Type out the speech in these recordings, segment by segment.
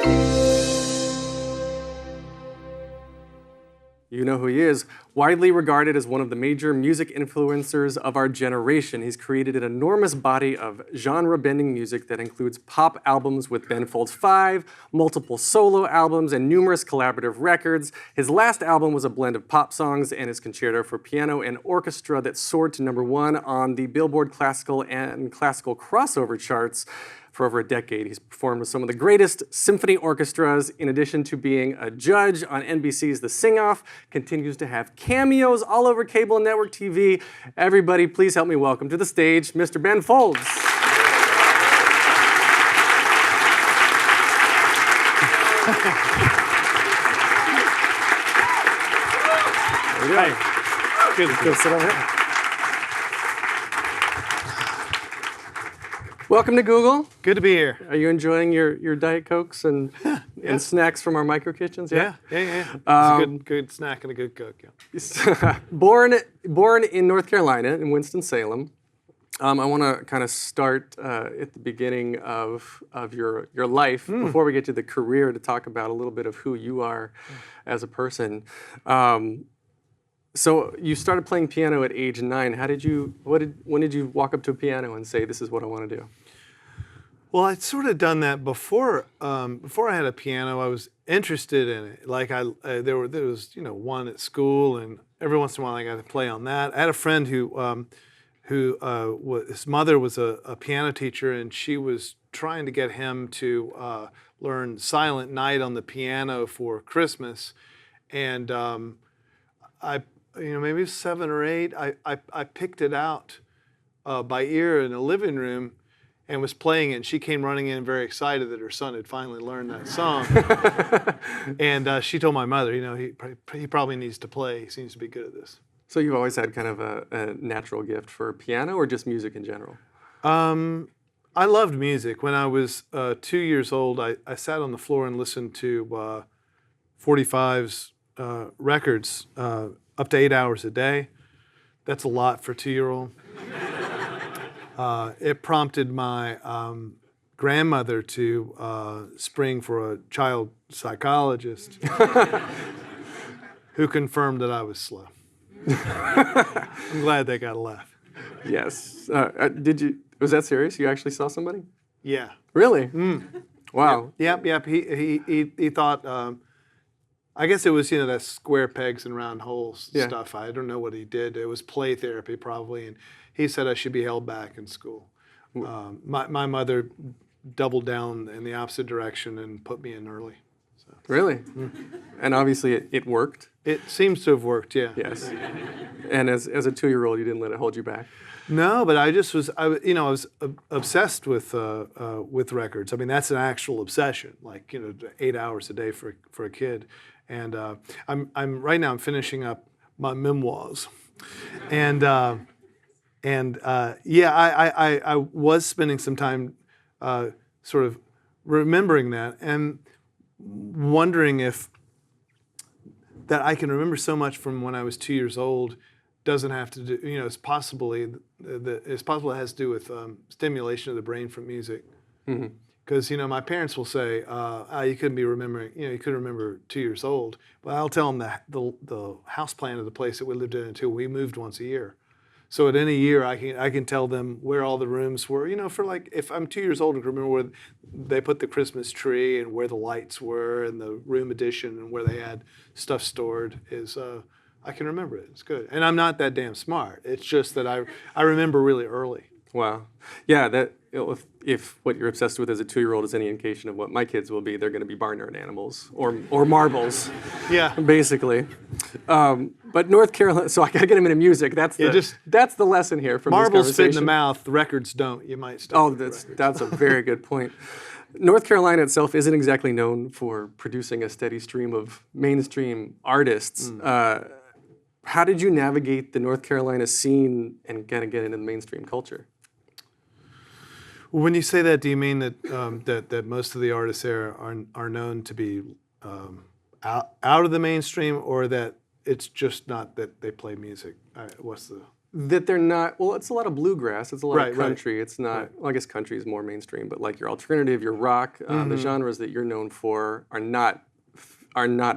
You know who he is. Widely regarded as one of the major music influencers of our generation, he's created an enormous body of genre-bending music that includes pop albums with Ben Folds 5, multiple solo albums, and numerous collaborative records. His last album was a blend of pop songs and his concerto for piano and orchestra that soared to #1 on the Billboard Classical and Classical Crossover charts. For over a decade, he's performed with some of the greatest symphony orchestras, in addition to being a judge on NBC's The Sing-Off, continues to have cameos all over cable and network TV. Everybody, please help me welcome to the stage, Mr. Ben Folds. Hi. Good to sit over here. Welcome to Google. Good to be here. Are you enjoying your Diet Cokes and snacks from our micro kitchens? Yeah. It's a good snack and a good Coke. Yeah. Born in North Carolina, in Winston-Salem. I want to kind of start at the beginning of your life, before we get to the career, to talk about a little bit of who you are as a person. So you started playing piano at age 9. When did you walk up to a piano and say, "This is what I want to do"? Well, I'd sort of done that before. Before I had a piano, I was interested in it. Like there was one at school, and every once in a while I got to play on that. I had a friend who his mother was a piano teacher, and she was trying to get him to learn Silent Night on the piano for Christmas, and maybe it was 7 or 8. I picked it out by ear in a living room and was playing it. And she came running in very excited that her son had finally learned that song. And she told my mother, he probably needs to play. He seems to be good at this. So you've always had kind of a natural gift for piano, or just music in general? I loved music. When I was 2 years old, I sat on the floor and listened to 45's records up to 8 hours a day. That's a lot for a 2-year-old. It prompted my grandmother to spring for a child psychologist who confirmed that I was slow. I'm glad they got a laugh. Yes. Was that serious? You actually saw somebody? Yeah. Really? Wow. Yep. He thought, I guess it was, that square pegs and round holes stuff. I don't know what he did. It was play therapy probably, and he said I should be held back in school. My mother doubled down in the opposite direction and put me in early. So. Really? And obviously it worked? It seems to have worked, yeah. Yes. And as a 2-year-old, you didn't let it hold you back? No, but I was obsessed with records. I mean, that's an actual obsession, 8 hours a day for a kid. And I'm finishing up my memoirs, and I was spending some time sort of remembering that and wondering if that I can remember so much from when I was 2 years old doesn't have to do, it's possible it has to do with stimulation of the brain from music. Because, my parents will say, you couldn't be remembering, you couldn't remember 2 years old. But I'll tell them the house plan of the place that we lived in until we moved once a year. So at any year, I can tell them where all the rooms were. For if I'm 2 years old, I can remember where they put the Christmas tree and where the lights were and the room addition and where they had stuff stored I can remember it. It's good. And I'm not that damn smart. It's just that I remember really early. Wow. Yeah, if what you're obsessed with as a 2-year-old is any indication of what my kids will be, they're going to be barnyard animals or marbles. Yeah. Basically. But North Carolina, so I got to get them into music. That's the lesson here from marbles this conversation. Fit in the mouth, the records don't. You might stop. Oh, that's a very good point. North Carolina itself isn't exactly known for producing a steady stream of mainstream artists. How did you navigate the North Carolina scene and kind of get into the mainstream culture? Well, when you say that, do you mean that that most of the artists there are known to be out of the mainstream, or that it's just not that they play music? What's the that they're not, well, it's a lot of bluegrass, it's a lot Right, of right. country. It's not, well, I guess country is more mainstream, but like your alternative, your rock, the genres that you're known for are not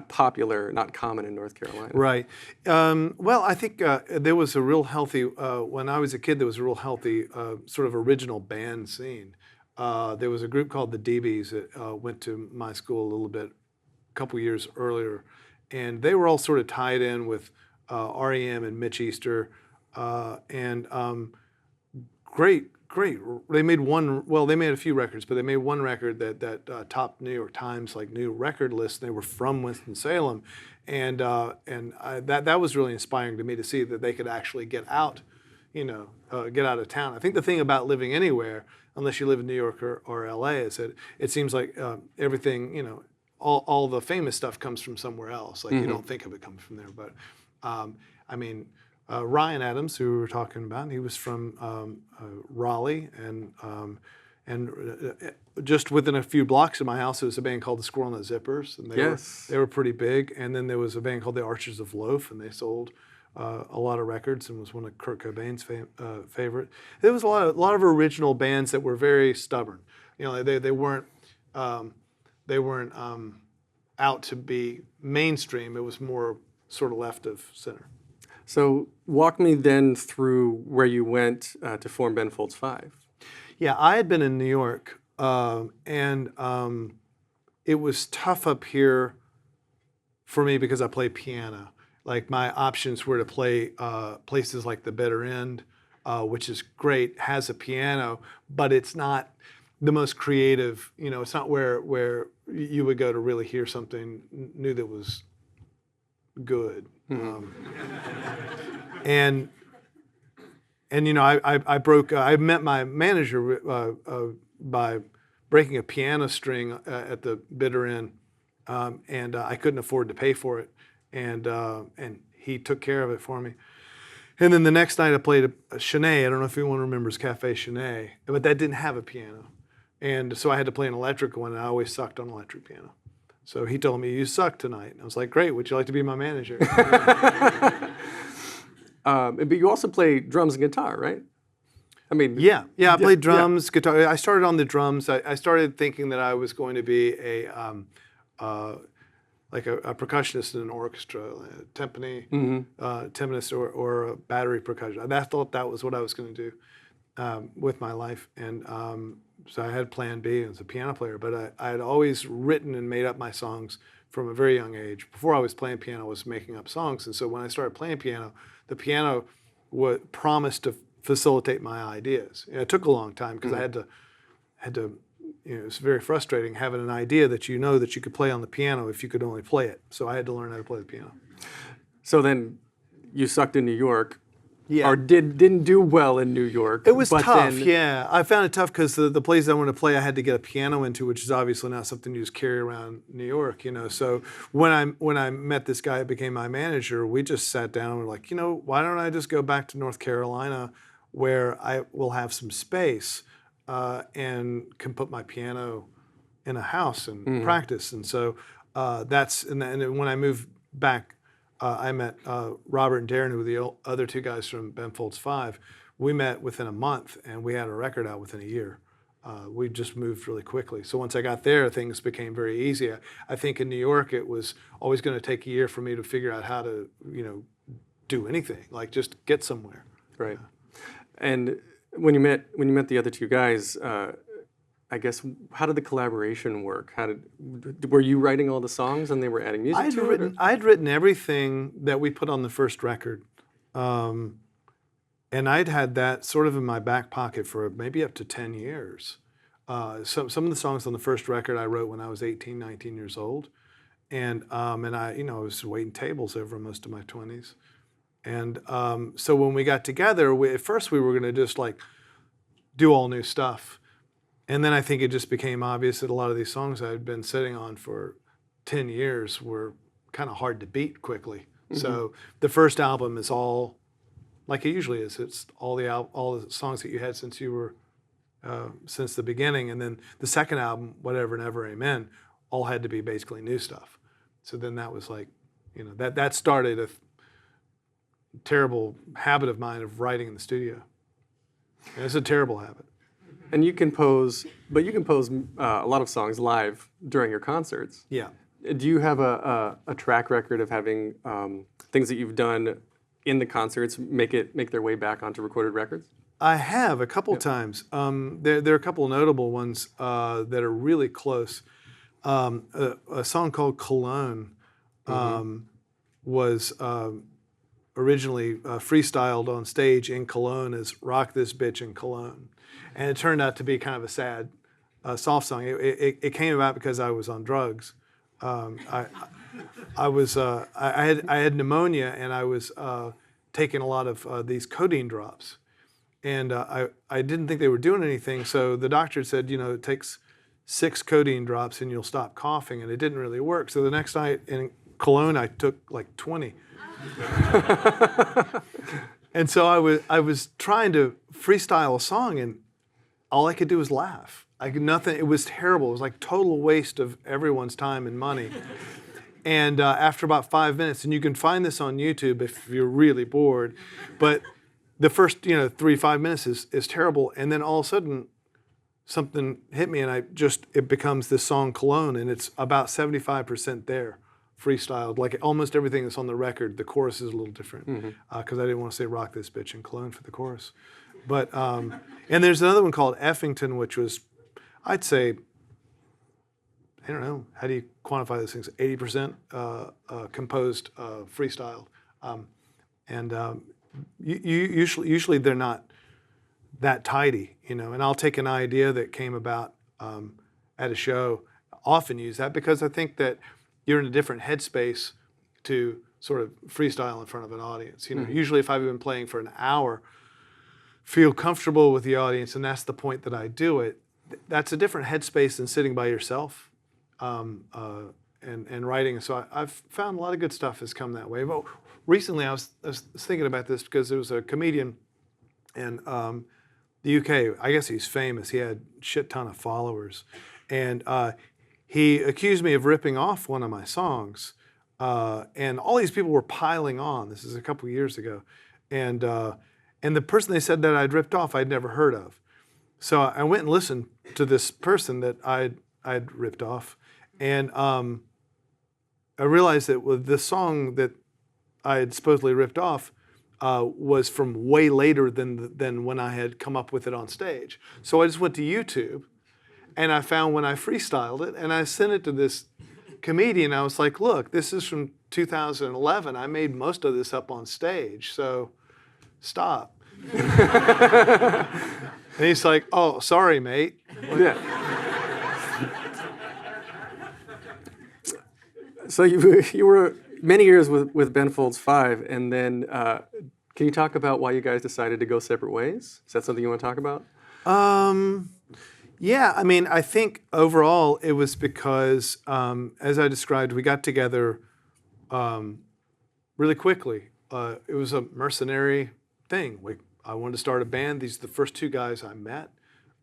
popular, not common in North Carolina. Right. Well, I think there was a real healthy, when I was a kid, there was a real healthy sort of original band scene. There was a group called the DBs that went to my school a little bit, a couple years earlier, and they were all sort of tied in with REM and Mitch Easter, and great. They made they made a few records, but they made one record that topped New York Times like new record list. They were from Winston-Salem, and that was really inspiring to me to see that they could actually get out, get out of town. I think the thing about living anywhere, unless you live in New York or LA, is that it seems like everything, all the famous stuff comes from somewhere else. Like you don't think of it comes from there, but I mean. Ryan Adams, who we were talking about, he was from Raleigh, and just within a few blocks of my house, there was a band called the Squirrel and the Zippers, and they were pretty big. And then there was a band called the Archers of Loaf, and they sold a lot of records and was one of Kurt Cobain's favorite. There was a lot of original bands that were very stubborn. They weren't out to be mainstream. It was more sort of left of center. So walk me then through where you went to form Ben Folds 5. Yeah, I had been in New York, and it was tough up here for me because I play piano. Like my options were to play places like the Bitter End, which is great, has a piano, but it's not the most creative. It's not where you would go to really hear something new that was good. And I met my manager by breaking a piano string at the Bitter End, and I couldn't afford to pay for it, and he took care of it for me. And then the next night I played a Chenet. I don't know if anyone remembers Cafe Chenet, but that didn't have a piano, and so I had to play an electric one, and I always sucked on electric piano. So he told me, "You suck tonight." And I was like, "Great, would you like to be my manager?" But you also play drums and guitar, right? I mean, yeah, I played drums, guitar. I started on the drums. I started thinking that I was going to be a percussionist in an orchestra, a timpanist or a battery percussion. I thought that was what I was going to do with my life, and so I had Plan B as a piano player. But I had always written and made up my songs from a very young age. Before I was playing piano, I was making up songs, and so when I started playing piano, the piano promised to facilitate my ideas. It took a long time because I had to. It's very frustrating having an idea that that you could play on the piano if you could only play it. So I had to learn how to play the piano. So then, you sucked in New York. Yeah. Or didn't do well in New York. It was tough, yeah. I found it tough because the places I wanted to play, I had to get a piano into, which is obviously not something you just carry around New York, So when I met this guy who became my manager, we just sat down and were like, why don't I just go back to North Carolina where I will have some space and can put my piano in a house and practice. And so and when I moved back, I met Robert and Darren, who were the other two guys from Ben Folds 5. We met within a month, and we had a record out within a year. We just moved really quickly. So once I got there, things became very easy. I think in New York, it was always going to take a year for me to figure out how to, do anything, like just get somewhere. Right. And when you met the other two guys, I guess, how did the collaboration work? Were you writing all the songs and they were adding music to it? I'd written everything that we put on the first record. And I'd had that sort of in my back pocket for maybe up to 10 years. Some of the songs on the first record I wrote when I was 18, 19 years old. And I was waiting tables over most of my 20s. And so when we got together, at first we were going to just like do all new stuff. And then I think it just became obvious that a lot of these songs I had been sitting on for 10 years were kind of hard to beat quickly. So the first album is all, like it usually is, it's all the songs that you had since the beginning. And then the second album, Whatever, Never, Amen, all had to be basically new stuff. So then that was like, that started terrible habit of mine of writing in the studio. And it's a terrible habit. And you compose, but you compose a lot of songs live during your concerts. Yeah. Do you have a track record of having things that you've done in the concerts make their way back onto recorded records? I have a couple times. There are a couple notable ones that are really close. A song called Cologne was originally freestyled on stage in Cologne as Rock This Bitch in Cologne. And it turned out to be kind of a sad, soft song. It came about because I was on drugs. I had pneumonia, and I was taking a lot of these codeine drops. And I didn't think they were doing anything, so the doctor said, it takes 6 codeine drops and you'll stop coughing, and it didn't really work. So the next night in Cologne, I took like 20. And so I was trying to freestyle a song, and all I could do was laugh. I could nothing. It was terrible. It was like total waste of everyone's time and money. And after about 5 minutes, and you can find this on YouTube if you're really bored, but the first 3-5 minutes is terrible, and then all of a sudden something hit me, and it becomes this song Cologne, and it's about 75% there, freestyled. Like almost everything that's on the record, the chorus is a little different because I didn't want to say Rock This Bitch in Cologne for the chorus. But and there's another one called Effington, which was, I'd say, I don't know, how do you quantify those things? 80% composed, freestyled, and usually they're not that tidy, and I'll take an idea that came about at a show, often use that because I think that you're in a different headspace to sort of freestyle in front of an audience. Usually if I've been playing for an hour, feel comfortable with the audience, and that's the point that I do it, that's a different headspace than sitting by yourself and writing. So I've found a lot of good stuff has come that way. But recently I was thinking about this because there was a comedian in the UK. I guess he's famous. He had a shit ton of followers. And he accused me of ripping off one of my songs. And all these people were piling on. This is a couple years ago. And the person they said that I'd ripped off, I'd never heard of. So I went and listened to this person that I'd ripped off. And I realized that this song that I had supposedly ripped off was from way later than when I had come up with it on stage. So I just went to YouTube, and I found when I freestyled it, and I sent it to this comedian. I was like, look, this is from 2011. I made most of this up on stage, so stop. And he's like, oh, sorry, mate. Yeah. So you were many years with Ben Folds 5, and then can you talk about why you guys decided to go separate ways? Is that something you want to talk about? Yeah, I mean, I think overall it was because, as I described, we got together really quickly. It was a mercenary thing. I wanted to start a band. These are the first 2 guys I met.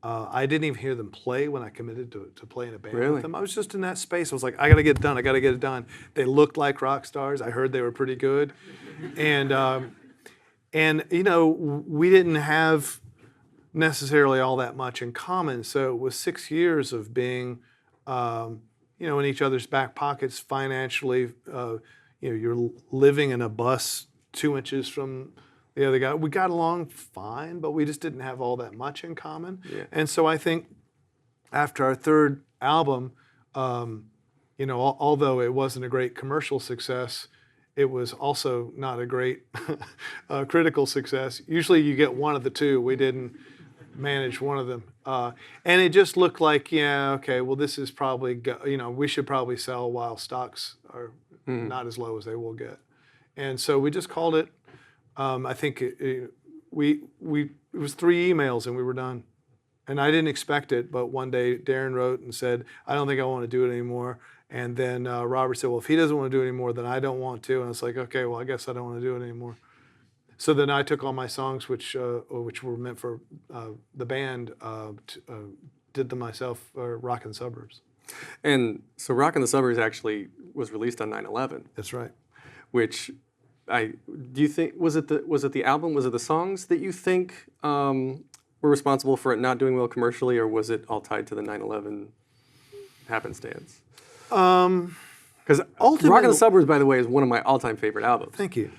I didn't even hear them play when I committed to play in a band with them. I was just in that space. I was like, I got to get it done. I got to get it done. They looked like rock stars. I heard they were pretty good. And we didn't have necessarily all that much in common. So it was 6 years of being, in each other's back pockets financially. You're living in a bus 2 inches from the other guy. We got along fine, but we just didn't have all that much in common. Yeah. And so I think after our 3rd album, although it wasn't a great commercial success, it was also not a great critical success. Usually you get one of the 2. We didn't manage one of them. And it just looked like, this is probably, we should probably sell while stocks are not as low as they will get. And so we just called it. I think it was 3 emails and we were done. And I didn't expect it, but one day Darren wrote and said, I don't think I want to do it anymore. And then Robert said, well, if he doesn't want to do it anymore, then I don't want to. And it's like, okay, well, I guess I don't want to do it anymore. So then I took all my songs, which were meant for the band, did them myself, Rockin' the Suburbs. And so Rockin' the Suburbs actually was released on 9/11. That's right. Which Do you think was it the album? Was it the songs that you think were responsible for it not doing well commercially, or was it all tied to the 9/11 happenstance? Because ultimately, Rock in the Suburbs, by the way, is one of my all-time favorite albums. Thank you.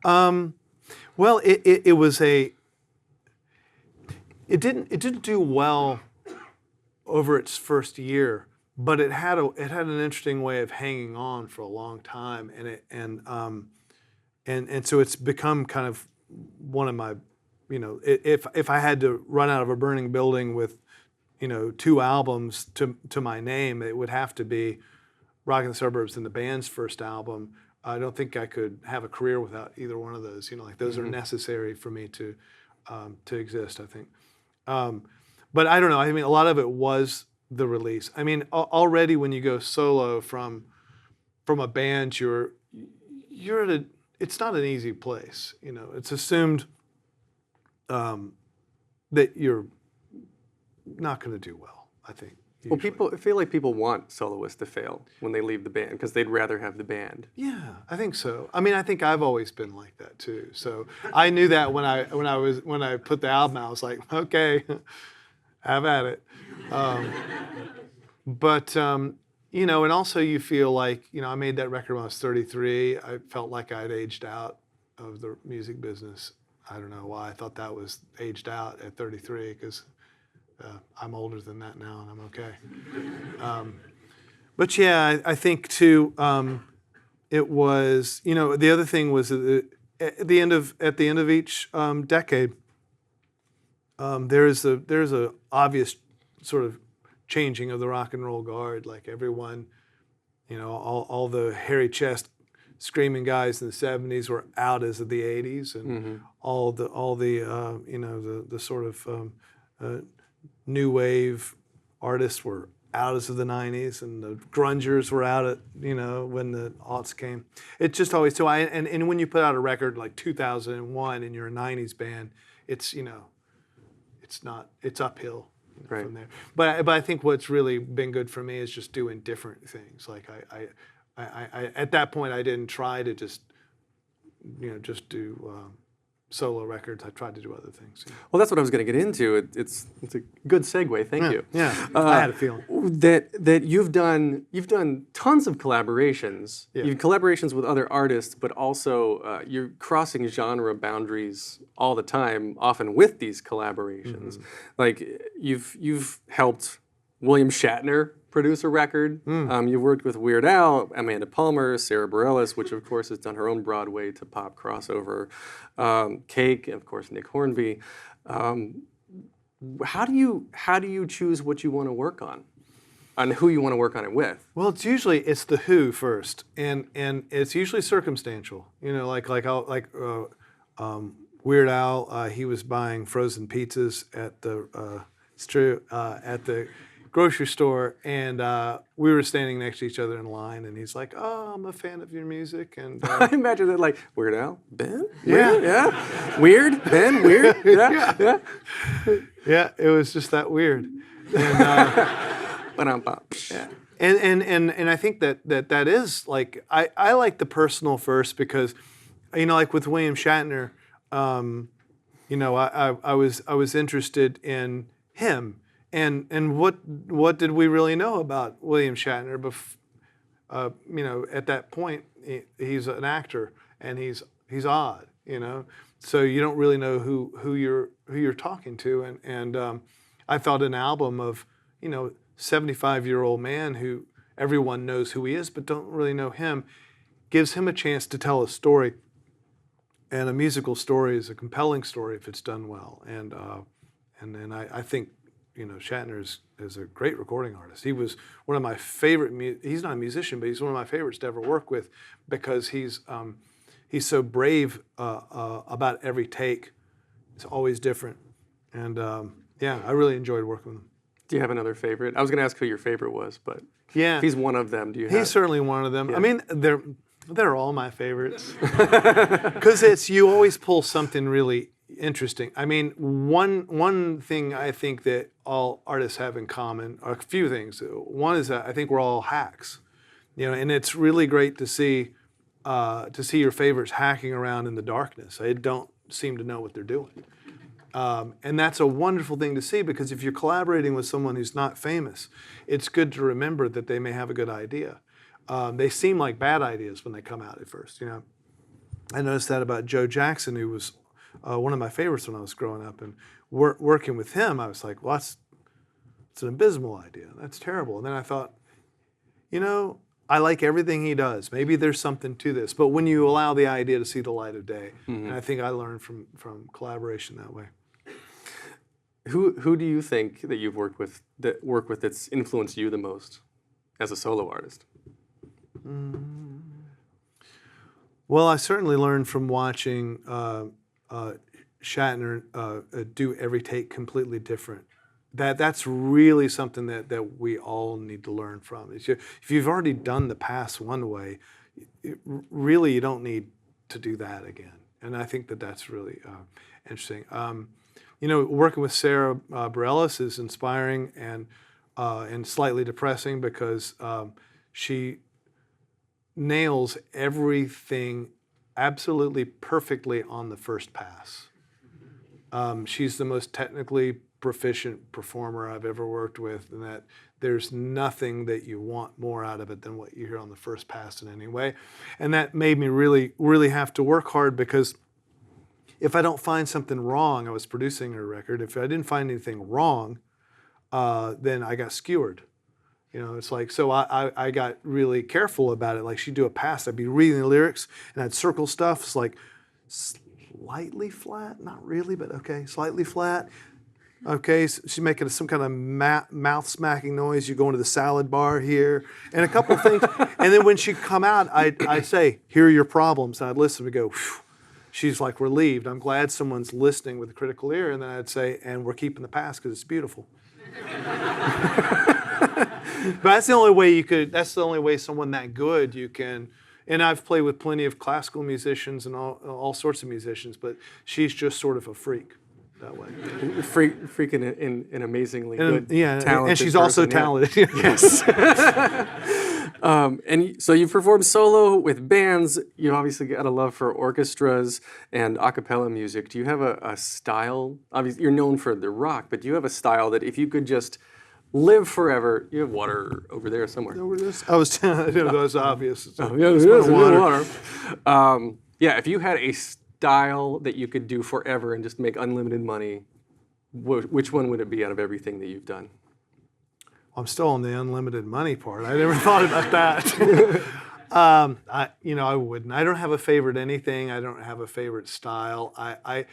Well, it was a. It didn't do well over its first year, but it had an interesting way of hanging on for a long time, and so it's become kind of one of my, if I had to run out of a burning building with, 2 albums to my name, it would have to be Rock in the Suburbs and the band's first album. I don't think I could have a career without either one of those. Those are necessary for me to exist, I think. But I don't know. I mean, a lot of it was the release. I mean, already when you go solo from a band, you're at it's not an easy place. It's assumed that you're not going to do well, I think. Usually. Well, I feel like people want soloists to fail when they leave the band because they'd rather have the band. Yeah, I think so. I mean, I think I've always been like that too. So I knew that when I put the album out, I was like, okay, have at it. But and also you feel like I made that record when I was 33. I felt like I'd aged out of the music business. I don't know why I thought that was aged out at 33 because. I'm older than that now, and I'm okay. But yeah, I think too. It was the other thing was at the end of each decade, there's a obvious sort of changing of the rock and roll guard. Like everyone, all the hairy chest screaming guys in the 70s were out as of the 80s, and all the sort of new wave artists were out as of the 90s, and the grungers were out at when the aughts came. It's just always so. And when you put out a record like 2001 and you're a 90s band, it's it's uphill from there. But I think what's really been good for me is just doing different things. Like I at that point I didn't try to just do solo records. I tried to do other things. Well, that's what I was going to get into. It's a good segue. Thank you. Yeah, I had a feeling that you've done tons of collaborations. Yeah. You've collaborations with other artists, but also you're crossing genre boundaries all the time, often with these collaborations. Like you've helped William Shatner produce a record. You've worked with Weird Al, Amanda Palmer, Sarah Bareilles, which of course has done her own Broadway to pop crossover, Cake, and of course Nick Hornby. How do you choose what you want to work on who you want to work on it with? Well, it's the who first, and it's usually circumstantial. Like Weird Al, he was buying frozen pizzas at the at the grocery store, and we were standing next to each other in line, and he's like, "Oh, I'm a fan of your music." And I imagine that, like, Weird Al, Ben, Yeah. yeah, Weird, Ben, Weird, yeah. Yeah, it was just that weird. And, Yeah. and I think that is like I like the personal first because, like with William Shatner, I was interested in him. And what did we really know about William Shatner? At that point, he's an actor and he's odd, so you don't really know who you're talking to. And I thought an album of 75-year-old man who everyone knows who he is but don't really know him gives him a chance to tell a story. And a musical story is a compelling story if it's done well. And then I think. Shatner is a great recording artist. He was one of my favorite. He's not a musician, but he's one of my favorites to ever work with because he's so brave about every take. It's always different, and I really enjoyed working with him. Do you have another favorite? I was going to ask who your favorite was, but yeah, if he's one of them. He's certainly one of them. Yeah. I mean, they're all my favorites because you always pull something really interesting. I mean, one thing I think that all artists have in common are a few things. One is that I think we're all hacks, and it's really great to see to see your favorites hacking around in the darkness. They don't seem to know what they're doing. And that's a wonderful thing to see, because if you're collaborating with someone who's not famous, it's good to remember that they may have a good idea. They seem like bad ideas when they come out at first, you know. I noticed that about Joe Jackson, who was one of my favorites when I was growing up. And working with him, I was like, well, it's an abysmal idea. That's terrible. And then I thought, you know, I like everything he does. Maybe there's something to this. But when you allow the idea to see the light of day, and I think I learned from collaboration that way. Who do you think that you've worked with that's influenced you the most as a solo artist? Well, I certainly learned from watching Shatner do every take completely different. That's really something that we all need to learn from. If you've already done the pass one way, really you don't need to do that again. And I think that's really interesting. You know, working with Sarah Bareilles is inspiring and slightly depressing, because she nails everything absolutely perfectly on the first pass. She's the most technically proficient performer I've ever worked with, and that there's nothing that you want more out of it than what you hear on the first pass in any way. And that made me really have to work hard, because if I don't find something wrong, I was producing a record, if I didn't find anything wrong, then I got skewered. You know, it's like, so I got really careful about it. Like, she'd do a pass, I'd be reading the lyrics, and I'd circle stuff. It's like, slightly flat, not really, but okay, slightly flat. Okay, so she's making some kind of mouth smacking noise. You go into the salad bar here, and a couple of things. And then when she'd come out, I'd say, here are your problems. And I'd listen and go, phew. She's like relieved. I'm glad someone's listening with a critical ear. And then I'd say, and we're keeping the pass because it's beautiful. But that's the only way that's the only way someone that good you can. And I've played with plenty of classical musicians and all sorts of musicians, but she's just sort of a freak that way. Freak in an amazingly good, talented and she's also talented. Yeah. Yes. And so you've performed solo with bands. You've obviously got a love for orchestras and a cappella music. Do you have a style? Obviously, you're known for the rock, but do you have a style that if you could just live forever? You have water over there somewhere. Over this? I was that was obvious. Oh, yeah, there's water. Yeah, if you had a style that you could do forever and just make unlimited money, which one would it be out of everything that you've done? I'm still on the unlimited money part. I never thought about that. I wouldn't. I don't have a favorite anything. I don't have a favorite style. I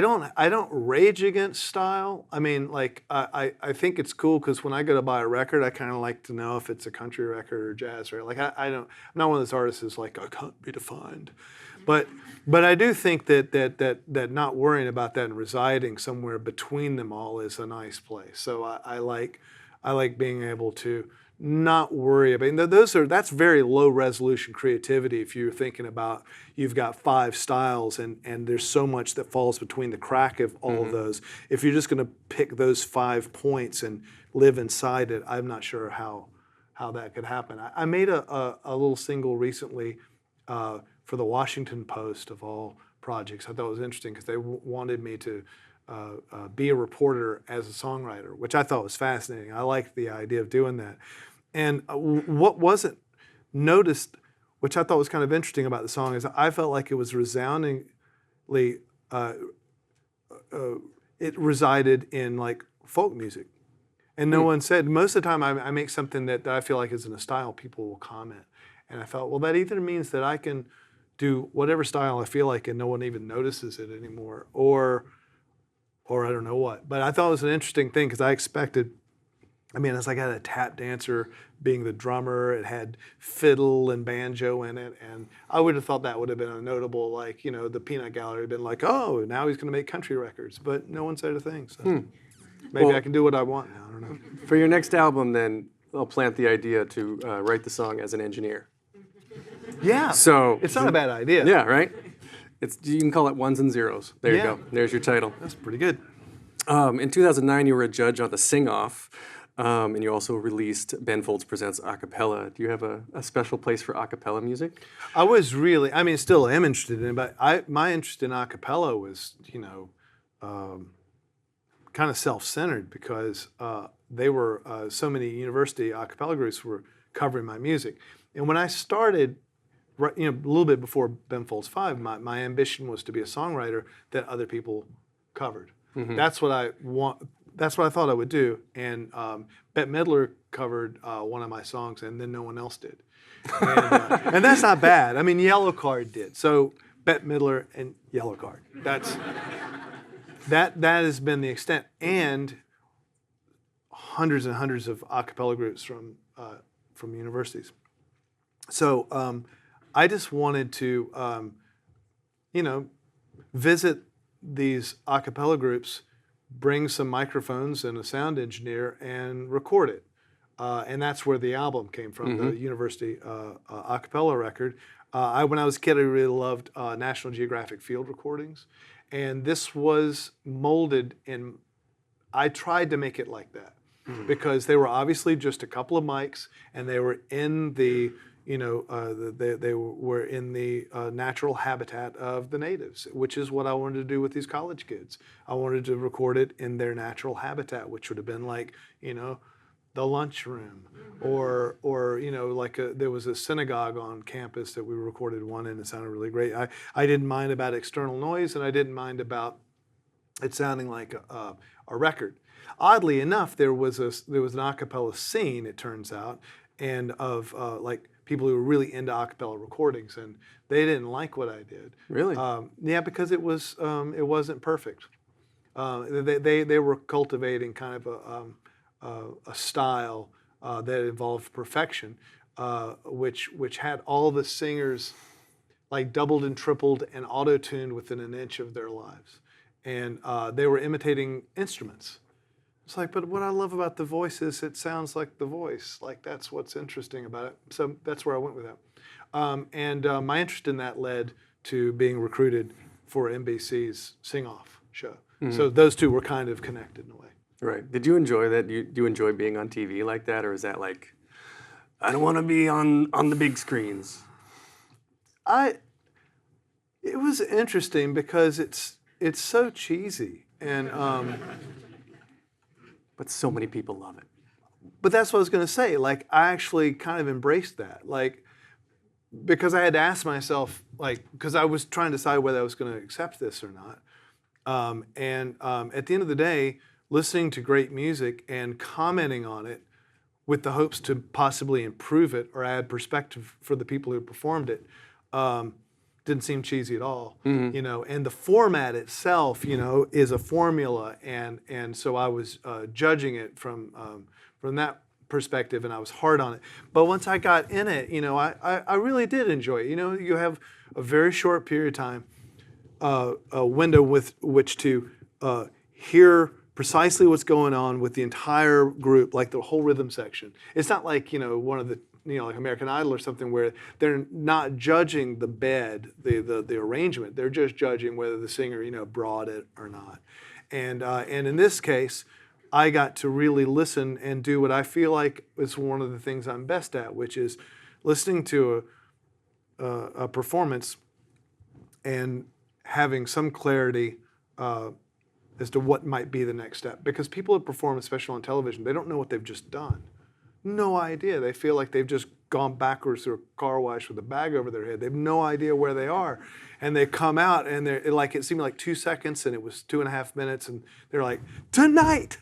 don't rage against style. I mean, like, I think it's cool because when I go to buy a record, I kind of like to know if it's a country record or jazz record. Like, I'm not one of those artists who's like, I can't be defined. But I do think that not worrying about that and residing somewhere between them all is a nice place. So I like being able to not worry about. That's very low resolution creativity. If you're thinking about you've got 5 styles and there's so much that falls between the crack of all of those. If you're just going to pick those 5 points and live inside it, I'm not sure how that could happen. I made a little single recently for the Washington Post of all projects. I thought it was interesting because they wanted me to be a reporter as a songwriter, which I thought was fascinating. I liked the idea of doing that. And what wasn't noticed, which I thought was kind of interesting about the song, is I felt like it was resoundingly, it resided in like folk music. And no one said, most of the time I make something that I feel like is in a style, people will comment. And I felt, well, that either means that I can do whatever style I feel like and no one even notices it anymore, or I don't know what. But I thought it was an interesting thing because I expected, it's like I had a tap dancer being the drummer. It had fiddle and banjo in it. And I would have thought that would have been a notable, like, the peanut gallery had been like, oh, now he's going to make country records. But no one said a thing. So maybe I can do what I want now. I don't know. For your next album, then, I'll plant the idea to write the song as an engineer. Yeah. So it's not a bad idea. Yeah, right? You can call it ones and zeros. There you go. There's your title. That's pretty good. In 2009, you were a judge on the Sing-Off. And you also released Ben Folds Presents A Cappella. Do you have a special place for a cappella music? I was really, I mean, still am interested in it, but my interest in a cappella was, kind of self-centered because they were, so many university a cappella groups were covering my music. And when I started, right, a little bit before Ben Folds 5, my ambition was to be a songwriter that other people covered. Mm-hmm. That's what I thought I would do. And Bette Midler covered one of my songs, and then no one else did. And that's not bad. I mean, Yellow Card did. So Bette Midler and Yellow Card. That has been the extent. And hundreds and hundreds of a cappella groups from universities. So I just wanted to, visit these a cappella groups, bring some microphones and a sound engineer, and record it. And that's where the album came from, the university a cappella record. When I was a kid, I really loved National Geographic field recordings. And this was molded, and I tried to make it like that. Because they were obviously just a couple of mics, and they were in the, they were in the natural habitat of the natives, which is what I wanted to do with these college kids. I wanted to record it in their natural habitat, which would have been like, the lunchroom, or there was a synagogue on campus that we recorded one in. It sounded really great. I didn't mind about external noise, and I didn't mind about it sounding like a record. Oddly enough, there was an a cappella scene, it turns out, and of like people who were really into a cappella recordings, and they didn't like what I did. Really? Yeah, because it wasn't perfect. They were cultivating kind of a style that involved perfection, which had all the singers like doubled and tripled and auto-tuned within an inch of their lives, and they were imitating instruments. It's like, but what I love about the voice is it sounds like the voice. Like, that's what's interesting about it. So that's where I went with that. My interest in that led to being recruited for NBC's Sing-Off show. Mm-hmm. So those two were kind of connected in a way. Right. Did you enjoy that? Do you enjoy being on TV like that? Or is that like, I don't want to be on the big screens? It was interesting because it's so cheesy. And but so many people love it. But that's what I was going to say. Like, I actually kind of embraced that. Like, because I had to ask myself, like, because I was trying to decide whether I was going to accept this or not. At the end of the day, listening to great music and commenting on it with the hopes to possibly improve it or add perspective for the people who performed it, didn't seem cheesy at all, and the format itself, is a formula, and so I was judging it from that perspective, and I was hard on it. But once I got in it, I really did enjoy it. You have a very short period of time, a window with which to hear precisely what's going on with the entire group, like the whole rhythm section. It's not like, one of the, like American Idol or something where they're not judging the bed, the arrangement. They're just judging whether the singer, brought it or not. And in this case, I got to really listen and do what I feel like is one of the things I'm best at, which is listening to a performance and having some clarity as to what might be the next step. Because people who perform, especially on television, they don't know what they've just done. No idea. They feel like they've just gone backwards through a car wash with a bag over their head. They have no idea where they are. And they come out and they're like, it seemed like 2 seconds and it was 2.5 minutes, and they're like, tonight!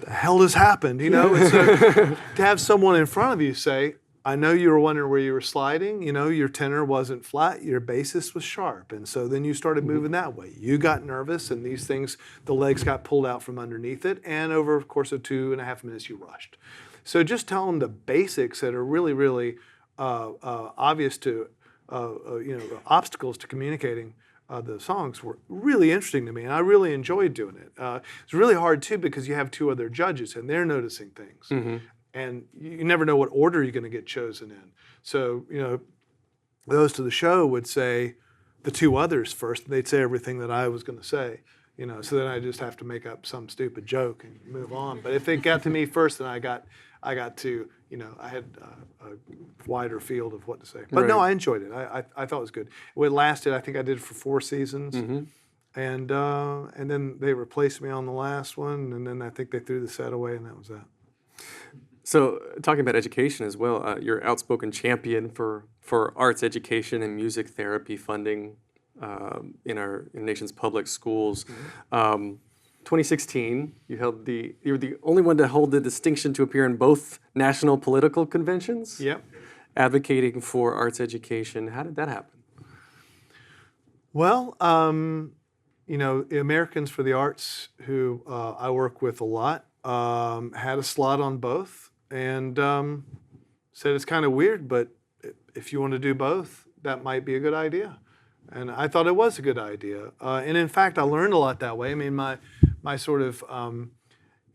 The hell has happened, And so to have someone in front of you say, I know you were wondering where you were sliding, your tenor wasn't flat, your bassist was sharp. And so then you started moving that way. You got nervous, and these things, the legs got pulled out from underneath it, and over the course of 2.5 minutes, you rushed. So just tell them the basics that are really, really obvious to, obstacles to communicating the songs were really interesting to me, and I really enjoyed doing it. It's really hard, too, because you have 2 other judges, and they're noticing things. Mm-hmm. And you never know what order you're going to get chosen in. So, those to the show would say the 2 others first, and they'd say everything that I was going to say. So then I just have to make up some stupid joke and move on. But if they got to me first, then I got to, I had a wider field of what to say. But no, I enjoyed it. I thought it was good. It lasted, I think I did it for 4 seasons. And then they replaced me on the last one, and then I think they threw the set away, and that was that. So talking about education as well, you're an outspoken champion for arts education and music therapy funding in our nation's public schools. 2016, you were the only one to hold the distinction to appear in both national political conventions. Yep. Advocating for arts education. How did that happen? Well, Americans for the Arts, who I work with a lot, had a slot on both, and said it's kind of weird, but if you want to do both, that might be a good idea. And I thought it was a good idea. And in fact, I learned a lot that way. I mean, my sort of,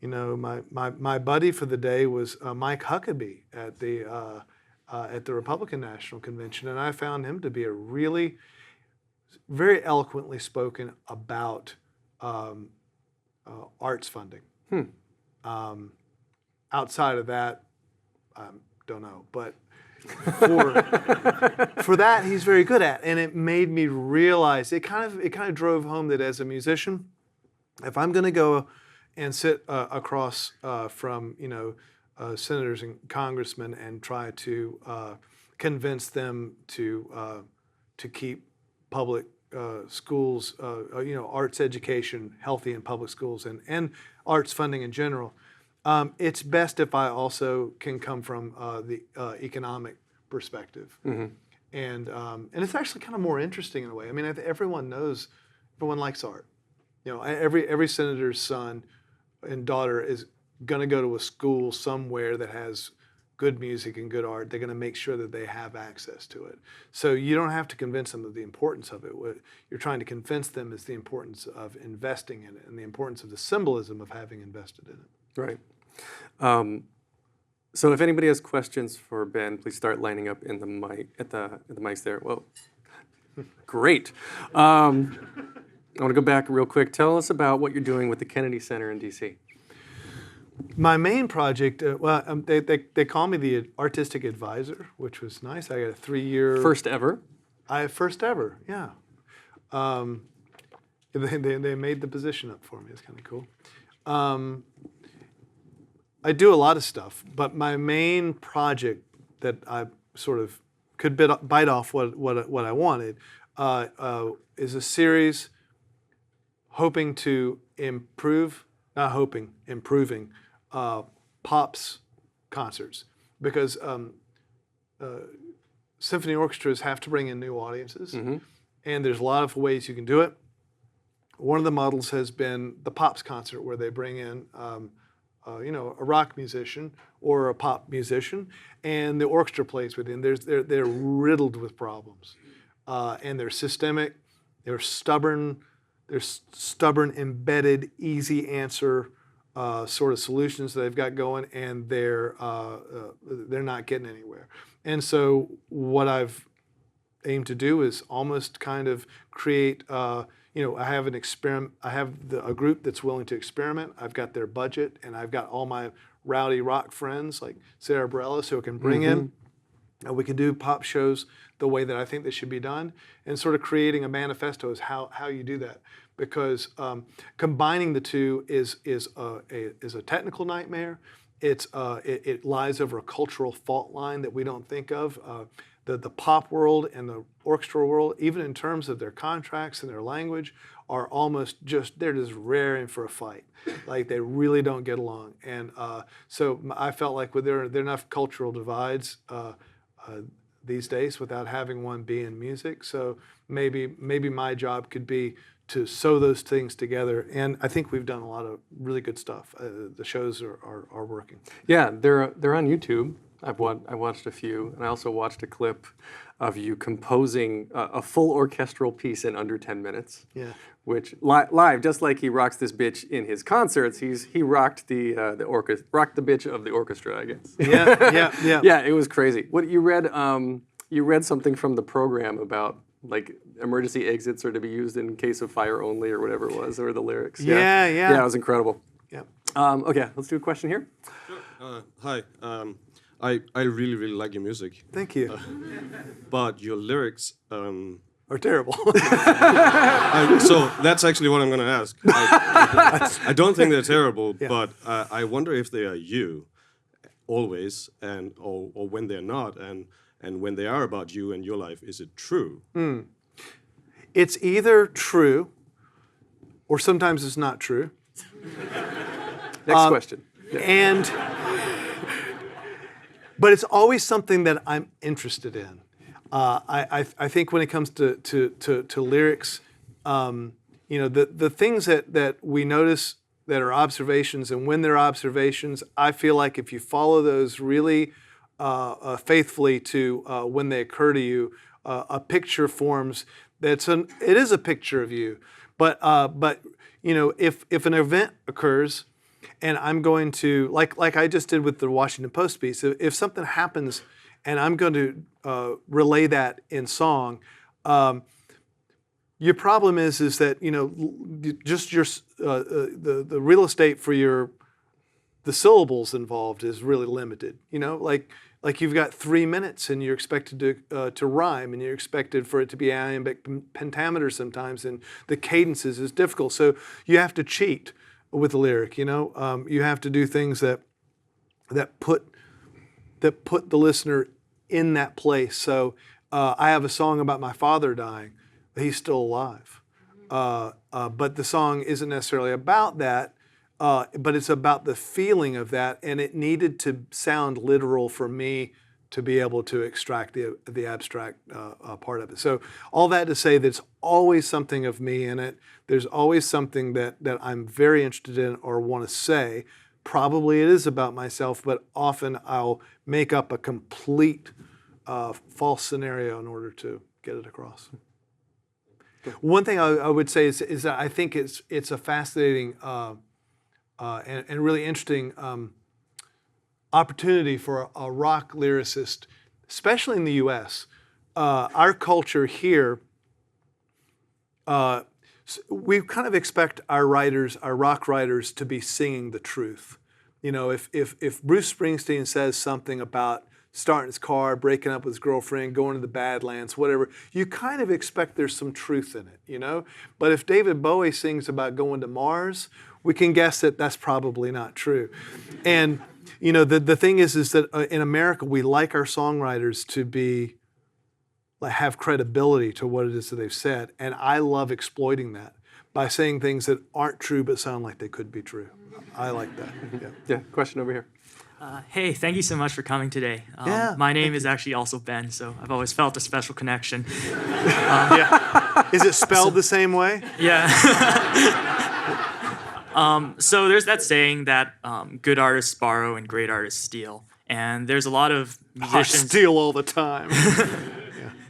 my buddy for the day was Mike Huckabee at the Republican National Convention, and I found him to be a really very eloquently spoken about arts funding. Outside of that, I don't know, but for that, he's very good at, and it made me realize it kind of drove home that as a musician, if I'm going to go and sit across from senators and congressmen and try to convince them to keep public schools, arts education healthy in public schools and arts funding in general. It's best if I also can come from the economic perspective, and it's actually kind of more interesting in a way. I mean, everyone likes art. Every senator's son and daughter is going to go to a school somewhere that has good music and good art. They're going to make sure that they have access to it. So you don't have to convince them of the importance of it. What you're trying to convince them is the importance of investing in it and the importance of the symbolism of having invested in it. Right. So if anybody has questions for Ben, please start lining up in the mic at the mics there. Whoa, great. I want to go back real quick. Tell us about what you're doing with the Kennedy Center in D.C. My main project, they call me the artistic advisor, which was nice. I got a 3-year... First ever? First ever, yeah. They made the position up for me. It's kind of cool. I do a lot of stuff, but my main project that I sort of could bite off what I wanted is a series improving Pop's concerts, because symphony orchestras have to bring in new audiences, and there's a lot of ways you can do it. One of the models has been the Pop's concert, where they bring in a rock musician or a pop musician, and the orchestra plays with them. They're riddled with problems, and they're systemic, they're stubborn, embedded, easy answer sort of solutions that they've got going, and they're not getting anywhere. And so what I've aimed to do is almost kind of create. I have an experiment. I have a group that's willing to experiment. I've got their budget, and I've got all my rowdy rock friends like Sarah Bareilles who I can bring in, and we can do pop shows the way that I think they should be done, and sort of creating a manifesto is how you do that. Because combining the two is a technical nightmare. It lies over a cultural fault line that we don't think of. The pop world and the orchestral world, even in terms of their contracts and their language, are they're just raring for a fight. Like, they really don't get along. And so I felt like there are enough cultural divides these days without having one be in music. So maybe my job could be to sew those things together, and I think we've done a lot of really good stuff. The shows are working. Yeah, they're on YouTube. I watched a few, and I also watched a clip of you composing a full orchestral piece in under 10 minutes. Yeah. Which live, just like he rocks this bitch in his concerts, he rocked the bitch of the orchestra, I guess. Yeah. Yeah, it was crazy. What you read something from the program about like emergency exits are to be used in case of fire only or whatever it was, or the lyrics. Yeah. Yeah, it was incredible. Yeah. Okay, let's do a question here. Hi. I really, really like your music, Thank you. but your lyrics. Are terrible. So that's actually what I'm going to ask. I don't think they're terrible, but I wonder if they are you, always, and or when they're not, and when they are about you and your life, is it true? It's either true, or sometimes it's not true. Next question. And but it's always something that I'm interested in. I think when it comes to lyrics, the things that we notice that are observations, and when they're observations, I feel like if you follow those really faithfully to when they occur to you, a picture forms. It is a picture of you, but if an event occurs, and I'm going to like I just did with the Washington Post piece, if something happens, and I'm going to relay that in song. Your problem is that just your the real estate for the syllables involved is really limited. Like you've got 3 minutes and you're expected to rhyme, and you're expected for it to be iambic pentameter sometimes, and the cadences is difficult. So you have to cheat with the lyric. You have to do things that put the listener in that place. So I have a song about my father dying. He's still alive. But the song isn't necessarily about that, but it's about the feeling of that, and it needed to sound literal for me to be able to extract the abstract part of it. So all that to say that it's always something of me in it. There's always something that I'm very interested in or want to say. Probably it is about myself, but often I'll make up a complete false scenario in order to get it across. One thing I would say is that I think it's a fascinating and really interesting opportunity for a rock lyricist, especially in the U.S. Our culture here, we kind of expect our rock writers, to be singing the truth. If Bruce Springsteen says something about starting his car, breaking up with his girlfriend, going to the Badlands, whatever, you kind of expect there's some truth in it, But if David Bowie sings about going to Mars, we can guess that that's probably not true. And, the thing is that in America, we like our songwriters to have credibility to what it is that they've said. And I love exploiting that by saying things that aren't true but sound like they could be true. I like that. Yeah, question over here. Hey, thank you so much for coming today. My name is actually also Ben, so I've always felt a special connection. Is it spelled the same way? Yeah. So there's that saying that good artists borrow and great artists steal. And there's a lot of musicians... I steal all the time.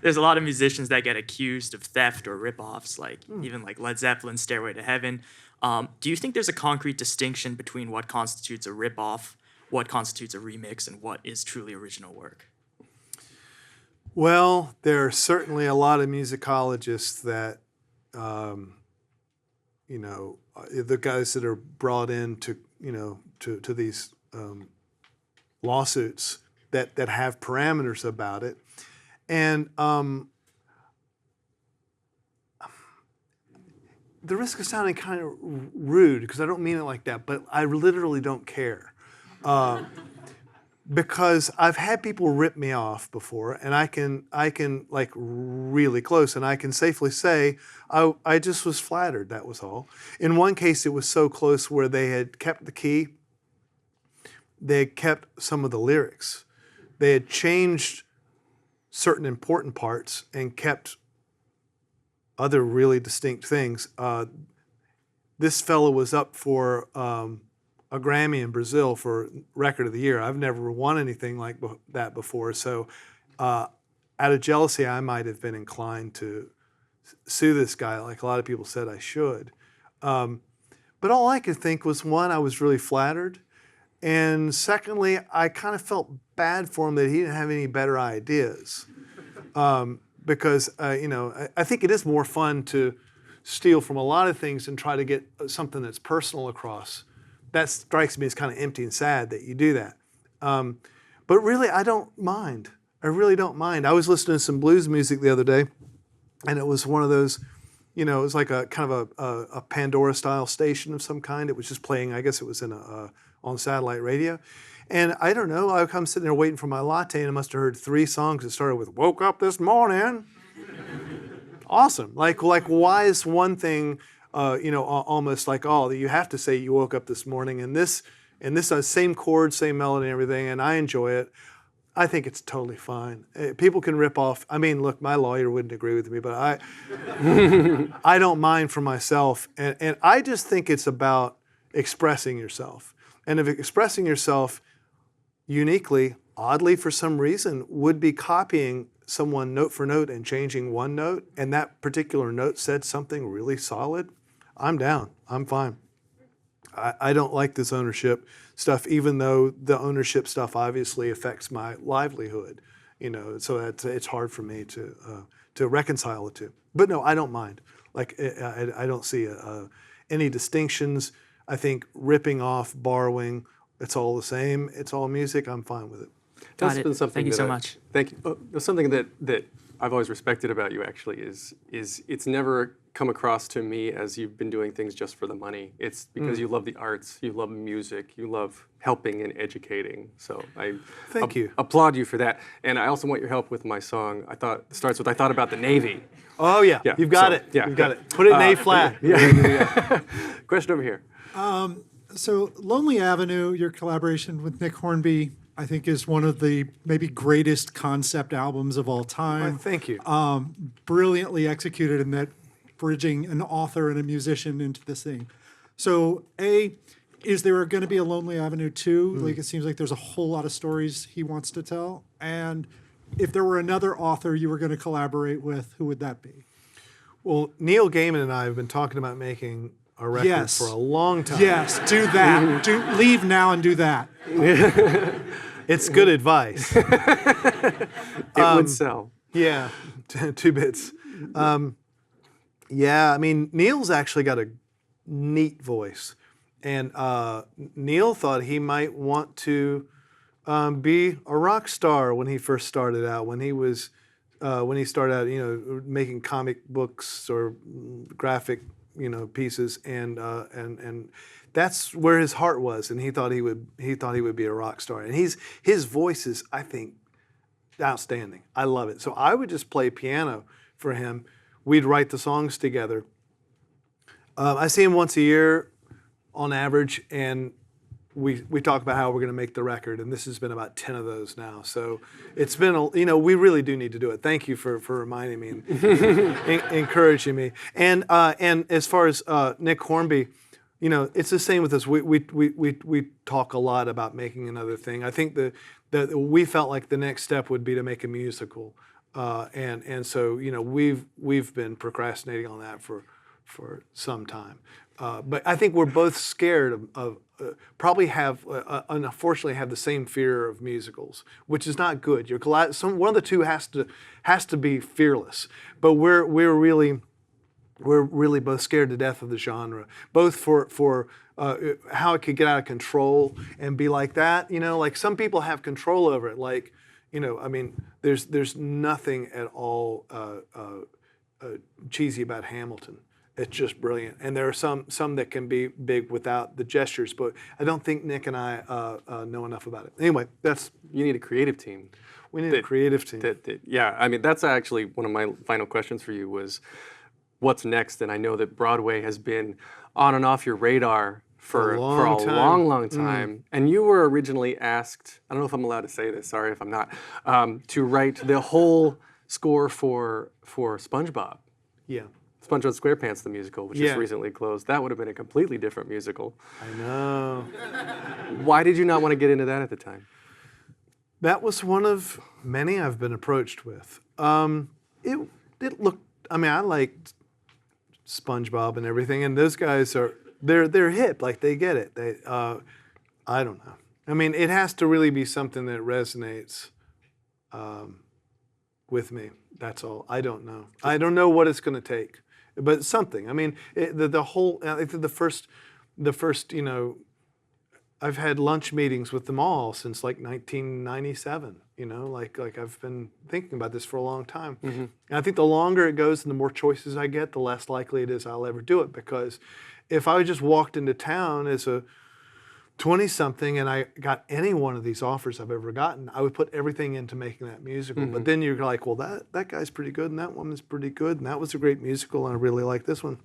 There's a lot of musicians that get accused of theft or rip-offs, even like Led Zeppelin's Stairway to Heaven. Do you think there's a concrete distinction between what constitutes a rip-off, what constitutes a remix, and what is truly original work? Well, there are certainly a lot of musicologists that, the guys that are brought in to these lawsuits that have parameters about it. And the risk of sounding kind of rude, because I don't mean it like that, but I literally don't care. Because I've had people rip me off before, and I can like really close, and I can safely say I just was flattered, that was all. In one case, it was so close where they had kept the key, they had kept some of the lyrics, they had changed certain important parts and kept other really distinct things. This fellow was up for a Grammy in Brazil for Record of the Year. I've never won anything like that before, so out of jealousy, I might have been inclined to sue this guy, like a lot of people said I should. But all I could think was, one, I was really flattered, and secondly, I kind of felt bad for him that he didn't have any better ideas. because you know, I think it is more fun to steal from a lot of things and try to get something that's personal across. That strikes me as kind of empty and sad that you do that. But really, I don't mind. I really don't mind. I was listening to some blues music the other day, and it was one of those, you know, it was like a kind of a Pandora-style station of some kind. It was just playing, I guess it was in on satellite radio. And I don't know, I'm sitting there waiting for my latte, and I must have heard 3 songs that started with, "Woke up this morning." Awesome. Like why is one thing, you know, almost like, oh, you have to say you woke up this morning, and this same chord, same melody and everything, and I enjoy it. I think it's totally fine. People can rip off. I mean, look, my lawyer wouldn't agree with me, but I don't mind for myself. And I just think it's about expressing yourself. And if expressing yourself uniquely, oddly for some reason, would be copying someone note for note and changing one note, and that particular note said something really solid, I'm down. I'm fine. I don't like this ownership stuff, even though the ownership stuff obviously affects my livelihood, you know, so it's hard for me to reconcile the two. But no, I don't mind. Like, I don't see any distinctions. I think ripping off, borrowing, it's all the same. It's all music. I'm fine with it. Got it. Thank you so much. Thank you. Something that I've always respected about you actually is it's never come across to me as you've been doing things just for the money. It's because you love the arts, you love music, you love helping and educating. So I Thank you. applaud you for that. And I also want your help with my song. It starts with I thought about the Navy. Oh yeah, you've got it. Yeah, you've got it. Put it in A flat. Yeah. Question over here. So Lonely Avenue, your collaboration with Nick Hornby, I think is one of the maybe greatest concept albums of all time. Well, thank you. Brilliantly executed in that bridging an author and a musician into this thing. So is there going to be a Lonely Avenue 2? Like, it seems like there's a whole lot of stories he wants to tell. And if there were another author you were going to collaborate with, who would that be? Well, Neil Gaiman and I have been talking about making a record for a long time. Yes, do that. Leave now and do that. It's good advice. It would sell. Yeah, 2 bits. Yeah, I mean, Neil's actually got a neat voice. And Neil thought he might want to be a rock star when he first started out, when he started out, you know, making comic books or graphic, you know, pieces, and that's where his heart was, and he thought he would be a rock star. And his voice is, I think, outstanding. I love it. So I would just play piano for him. We'd write the songs together. I see him once a year on average, and we talk about how we're going to make the record, and this has been about 10 of those now. So it's been, you know, we really do need to do it. Thank you for reminding me and encouraging me. And as far as Nick Hornby, you know, it's the same with us. We talk a lot about making another thing. I think that we felt like the next step would be to make a musical. And so, you know, we've been procrastinating on that for some time. But I think we're both scared of probably unfortunately have the same fear of musicals, which is not good. One of the two has to be fearless. But we're really both scared to death of the genre, both for how it could get out of control and be like that. You know, like some people have control over it. Like, you know, I mean, there's nothing at all cheesy about Hamilton. It's just brilliant. And there are some that can be big without the gestures, but I don't think Nick and I know enough about it. Anyway, You need a creative team. We need a creative team. Yeah, I mean, that's actually one of my final questions for you was, what's next? And I know that Broadway has been on and off your radar for a long time. And you were originally asked, I don't know if I'm allowed to say this, sorry if I'm not, to write the whole score for SpongeBob. Yeah. SpongeBob SquarePants, the musical, which just recently closed. That would have been a completely different musical. I know. Why did you not want to get into that at the time? That was one of many I've been approached with. It looked, I mean, I liked SpongeBob and everything, and those guys they're hip, like they get it. I don't know. I mean, it has to really be something that resonates with me. That's all. I don't know. I don't know what it's going to take, but something. I mean, the whole. I think the first, I've had lunch meetings with them all since like 1997. Like I've been thinking about this for a long time. And I think the longer it goes and the more choices I get, the less likely it is I'll ever do it. Because if I just walked into town as a 20-something and I got any one of these offers I've ever gotten, I would put everything into making that musical. But then you're like, well, that guy's pretty good and that one is pretty good and that was a great musical and I really like this one.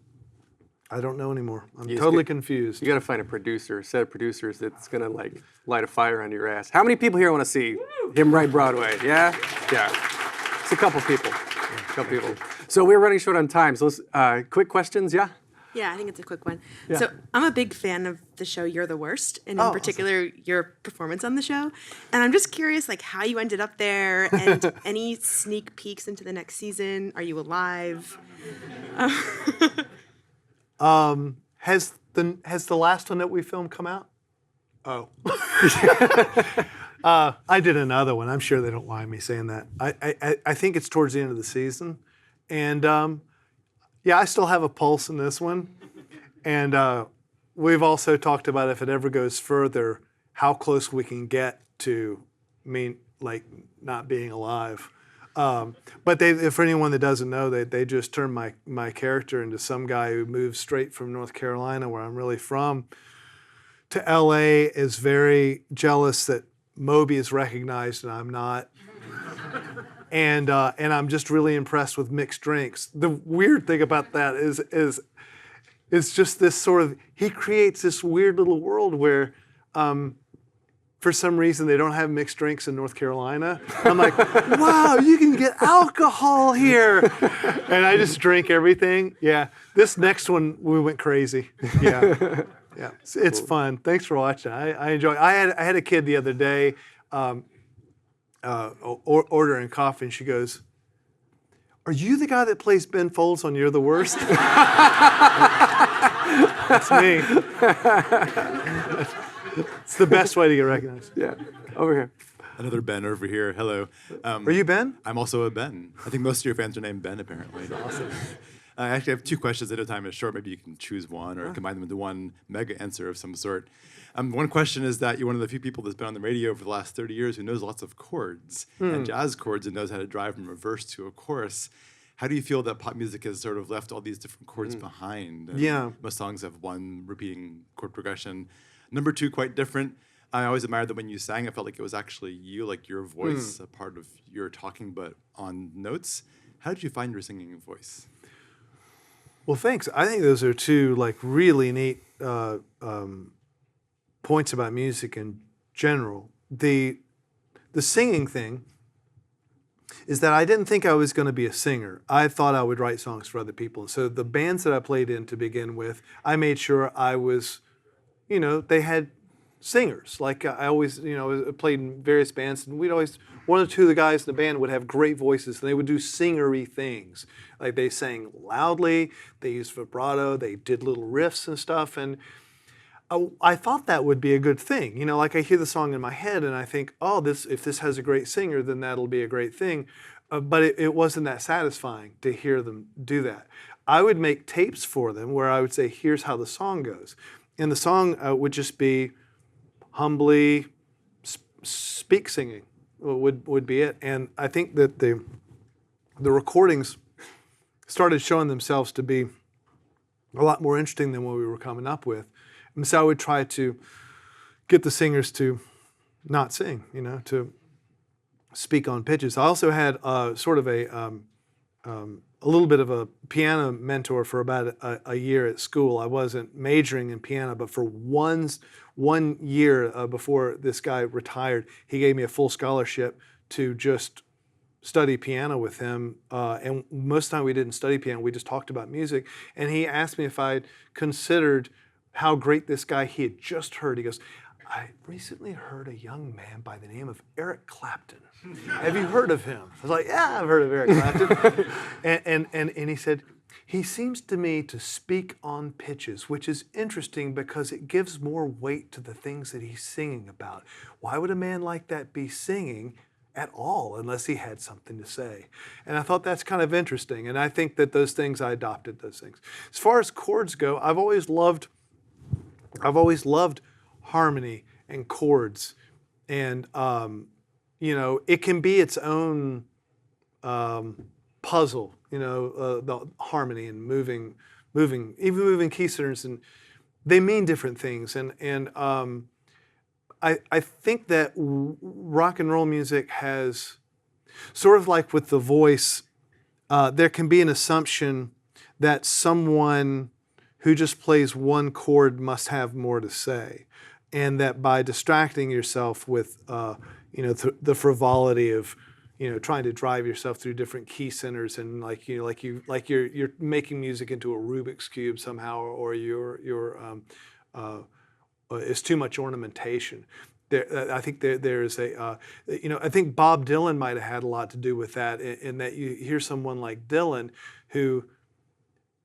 I don't know anymore. I'm totally confused. You got to find a set of producers that's going to like light a fire under your ass. How many people here want to see him write Broadway? Yeah? Yeah. It's a couple people. So we're running short on time. So let's, quick questions, yeah? Yeah, I think it's a quick one. Yeah. So I'm a big fan of the show You're the Worst, and in particular, your performance on the show. And I'm just curious, like, how you ended up there, and any sneak peeks into the next season. Are you alive? Has the last one that we filmed come out? Oh. I did another one. I'm sure they don't mind me saying that. I think it's towards the end of the season. And yeah, I still have a pulse in this one. And we've also talked about if it ever goes further, how close we can get to not being alive. But for anyone that doesn't know, they just turned my character into some guy who moved straight from North Carolina, where I'm really from, to LA, is very jealous that Moby is recognized and I'm not. And I'm just really impressed with mixed drinks. The weird thing about that is just this sort of, he creates this weird little world where for some reason they don't have mixed drinks in North Carolina. I'm like, wow, you can get alcohol here. And I just drink everything. Yeah, this next one, we went crazy. Yeah, yeah, it's fun. Thanks for watching. I enjoy it. I had a kid the other day ordering coffee, and she goes, "Are you the guy that plays Ben Folds on You're the Worst?" That's me. It's the best way to get recognized. Yeah, over here. Another Ben over here. Hello. Are you Ben? I'm also a Ben. I think most of your fans are named Ben, apparently. That's awesome. I actually have two questions at a time. It's short. Maybe you can choose one or combine them into one mega answer of some sort. One question is that you're one of the few people that's been on the radio for the last 30 years who knows lots of chords and jazz chords and knows how to drive from a verse to a chorus. How do you feel that pop music has sort of left all these different chords behind? And yeah. Most songs have one repeating chord progression. Number two, quite different. I always admired that when you sang, it felt like it was actually you, like your voice, a part of your talking, but on notes. How did you find your singing voice? Well, thanks. I think those are two really neat points about music in general. The singing thing is that I didn't think I was going to be a singer. I thought I would write songs for other people. And so the bands that I played in to begin with, I made sure I was, they had singers. Like I always, played in various bands, and we'd always, one or two of the guys in the band would have great voices, and they would do singery things. Like they sang loudly, they used vibrato, they did little riffs and stuff, and I thought that would be a good thing. Like I hear the song in my head, and I think, oh, if this has a great singer, then that'll be a great thing. But it wasn't that satisfying to hear them do that. I would make tapes for them where I would say, here's how the song goes. And the song would just be humbly speak singing would be it. And I think that the recordings started showing themselves to be a lot more interesting than what we were coming up with. And so I would try to get the singers to not sing, to speak on pitches. I also had sort of a little bit of a piano mentor for about a year at school. I wasn't majoring in piano, but for one year before this guy retired, he gave me a full scholarship to just study piano with him. And most of the time we didn't study piano, we just talked about music. And he asked me if I'd considered how great this guy he had just heard. He goes, I recently heard a young man by the name of Eric Clapton. Have you heard of him? I was like, yeah, I've heard of Eric Clapton. and he said, he seems to me to speak on pitches, which is interesting because it gives more weight to the things that he's singing about. Why would a man like that be singing at all unless he had something to say. And I thought that's kind of interesting. And I think that those things, I adopted those things. As far as chords go, I've always loved harmony and chords. And, it can be its own puzzle, the harmony and moving key centers, and they mean different things. And I think that rock and roll music has, sort of like with the voice, there can be an assumption that someone who just plays one chord must have more to say, and that by distracting yourself with the frivolity of trying to drive yourself through different key centers, and you're making music into a Rubik's cube somehow, or it's too much ornamentation. I think there's I think Bob Dylan might have had a lot to do with that, in that you hear someone like Dylan, who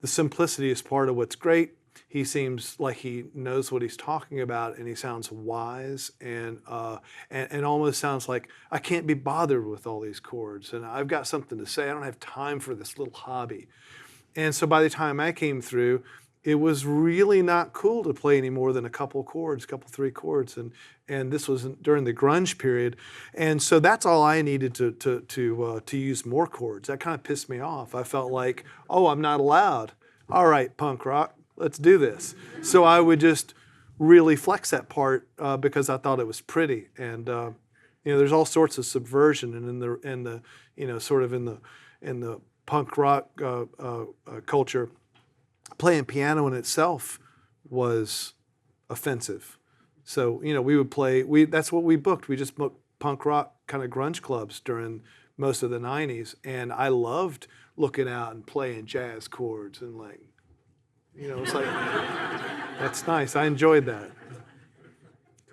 the simplicity is part of what's great. He seems like he knows what he's talking about, and he sounds wise, and almost sounds like, I can't be bothered with all these chords, and I've got something to say. I don't have time for this little hobby. And so by the time I came through, it was really not cool to play any more than a couple chords, three chords, and this was during the grunge period, and so that's all I needed to use more chords. That kind of pissed me off. I felt like, oh, I'm not allowed. All right, punk rock, let's do this. So I would just really flex that part because I thought it was pretty, and there's all sorts of subversion, and in the punk rock culture, playing piano in itself was offensive. So, we would play, that's what we booked. We just booked punk rock kind of grunge clubs during most of the 90s. And I loved looking out and playing jazz chords and it's like, that's nice. I enjoyed that.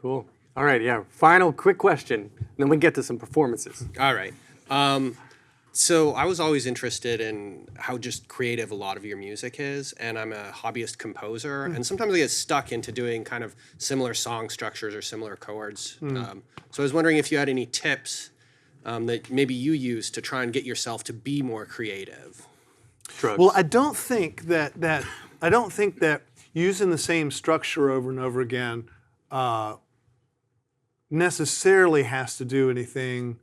Cool. All right, yeah. Final quick question, and then we get to some performances. All right. So I was always interested in how just creative a lot of your music is, and I'm a hobbyist composer, and sometimes I get stuck into doing kind of similar song structures or similar chords. So I was wondering if you had any tips that maybe you use to try and get yourself to be more creative. Drugs. Well, I don't think that using the same structure over and over again necessarily has to do anything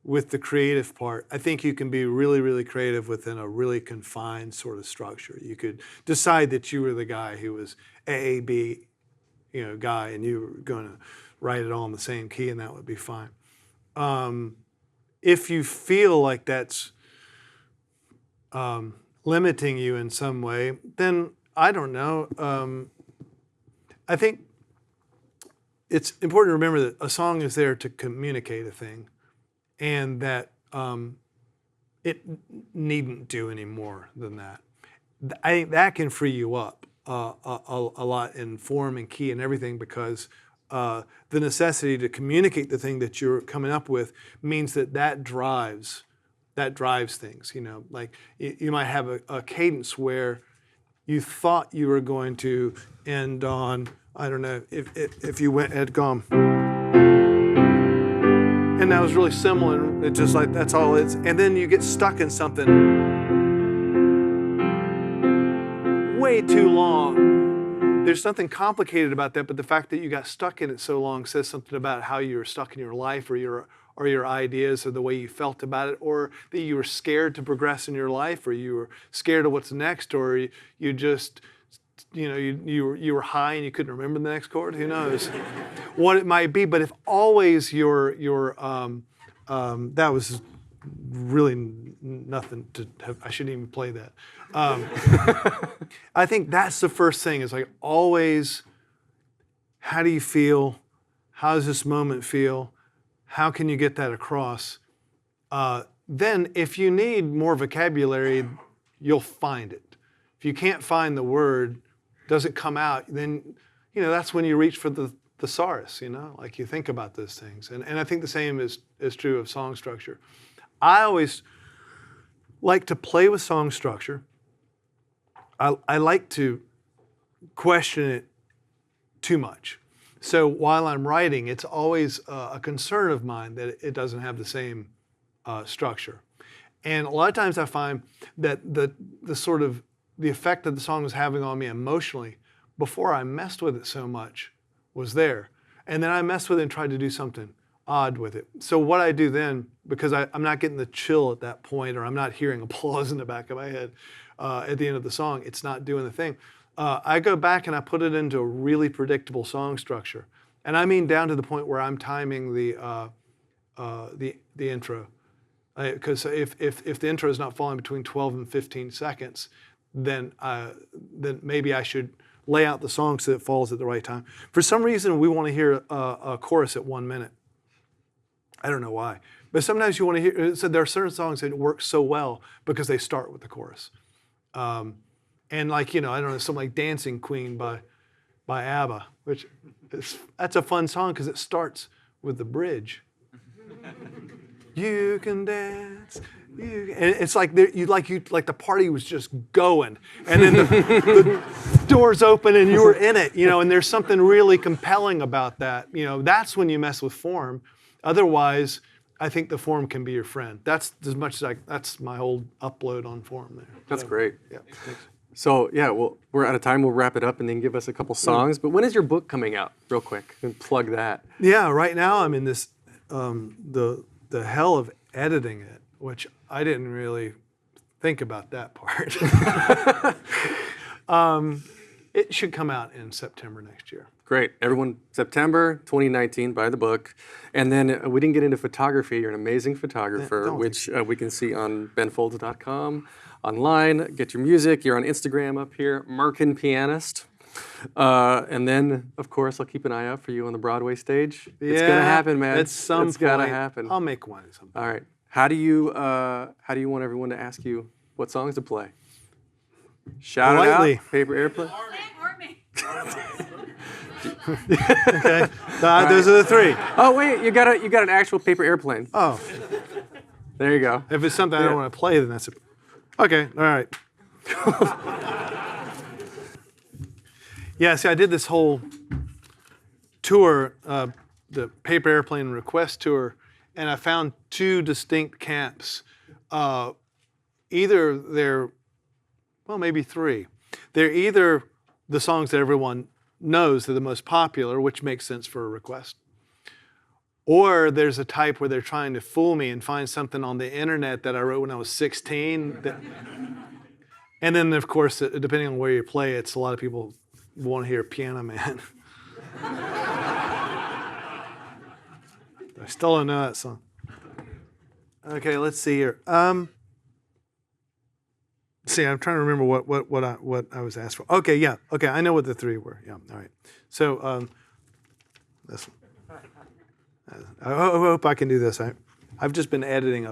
with the creative part. I think you can be really, really creative within a really confined sort of structure. You could decide that you were the guy who was AAB, guy, and you were going to write it all in the same key, and that would be fine. If you feel like that's limiting you in some way, then I don't know. I think it's important to remember that a song is there to communicate a thing, and that it needn't do any more than that. I think that can free you up a lot in form and key and everything, because the necessity to communicate the thing that you're coming up with means that drives things. Like you might have a cadence where you thought you were going to end on, I don't know, if you had gone, and that was really similar, it's just like, that's all it is. And then you get stuck in something way too long. There's something complicated about that, but the fact that you got stuck in it so long says something about how you were stuck in your life, or your ideas, or the way you felt about it, or that you were scared to progress in your life, or you were scared of what's next, or you just, you were high and you couldn't remember the next chord. Who knows what it might be? But if always that was really nothing to have. I shouldn't even play that. I think that's the first thing. Is like always, how do you feel? How does this moment feel? How can you get that across? Then if you need more vocabulary, you'll find it. If you can't find the word, doesn't come out, then that's when you reach for the thesaurus, like you think about those things. And I think the same is true of song structure. I always like to play with song structure. I like to question it too much. So while I'm writing, it's always a concern of mine that it doesn't have the same structure. And a lot of times I find that the sort of the effect that the song was having on me emotionally before I messed with it so much was there. And then I messed with it and tried to do something odd with it. So what I do then, because I'm not getting the chill at that point, or I'm not hearing applause in the back of my head at the end of the song, it's not doing the thing. I go back and I put it into a really predictable song structure. And I mean down to the point where I'm timing the intro. Because if the intro is not falling between 12 and 15 seconds, then maybe I should lay out the song so it falls at the right time. For some reason, we want to hear a chorus at 1 minute. I don't know why. But sometimes you want to hear, so there are certain songs that work so well because they start with the chorus. And like, I don't know, something like Dancing Queen by ABBA, which that's a fun song because it starts with the bridge. You can dance. And it's like the party was just going, and then the doors open and you were in it, and there's something really compelling about that. That's when you mess with form. Otherwise, I think the form can be your friend. That's as much as that's my whole upload on form there. That's great. Yeah. Thanks. So yeah, we're out of time. We'll wrap it up and then give us a couple songs. But when is your book coming out? Real quick, and plug that. Yeah, right now I'm in this the hell of editing it, which I didn't really think about that part. It should come out in September next year. Great. Everyone, September 2019, buy the book. And then we didn't get into photography. You're an amazing photographer, which we can see on benfolds.com, online. Get your music. You're on Instagram up here, Merkin Pianist. And then, of course, I'll keep an eye out for you on the Broadway stage. It's going to happen, man. At some it's got to point, happen. I'll make one at some point. All right. How do you want everyone to ask you what songs to play? Shout it Politely. out. Paper Airplane. Okay. Those are the three. Oh wait, you got an actual Paper Airplane. Oh. There you go. If it's something I don't want to play, then that's it. Okay. All right. Yeah. See, I did this whole tour, the Paper Airplane Request Tour, and I found two distinct camps. Either they're, well, maybe three. They're either the songs that everyone knows are the most popular, which makes sense for a request. Or there's a type where they're trying to fool me and find something on the internet that I wrote when I was 16. And then, of course, depending on where you play, it's a lot of people want to hear Piano Man. I still don't know that song. Okay, let's see here. See, I'm trying to remember what I was asked for. Okay, yeah. Okay, I know what the three were. Yeah, all right. So this one. I hope I can do this. I've just been editing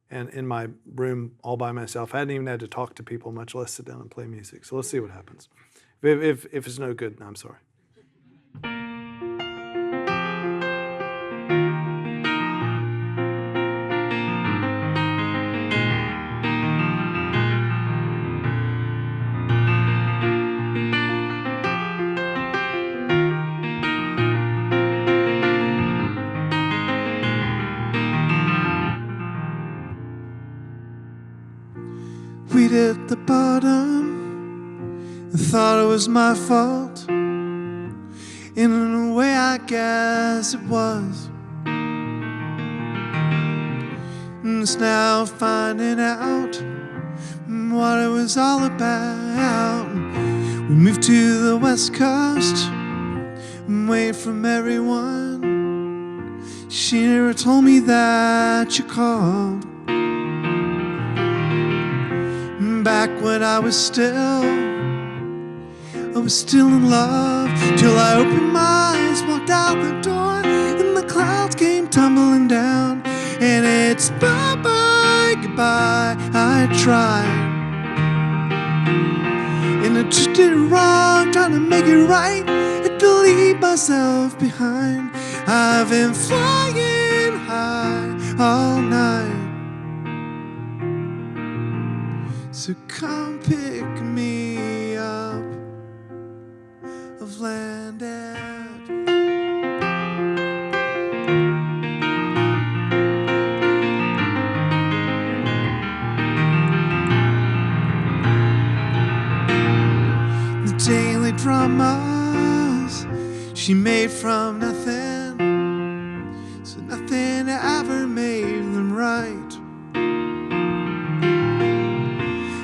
and in my room all by myself. I hadn't even had to talk to people, much less sit down and play music. So let's see what happens. If it's no good, I'm sorry. We'd hit the bottom and thought it was my fault. In a way, I guess it was. And it's now finding out what it was all about. We moved to the West Coast, away from everyone. She never told me that you called. Back when I was still in love, till I opened my eyes, walked out the door, and the clouds came tumbling down. And it's bye-bye, goodbye, I tried. And I just did it wrong, trying to make it right, had to leave myself behind. I've been flying high all night. So come pick me up. I've landed. she made from nothing, so nothing ever made them right.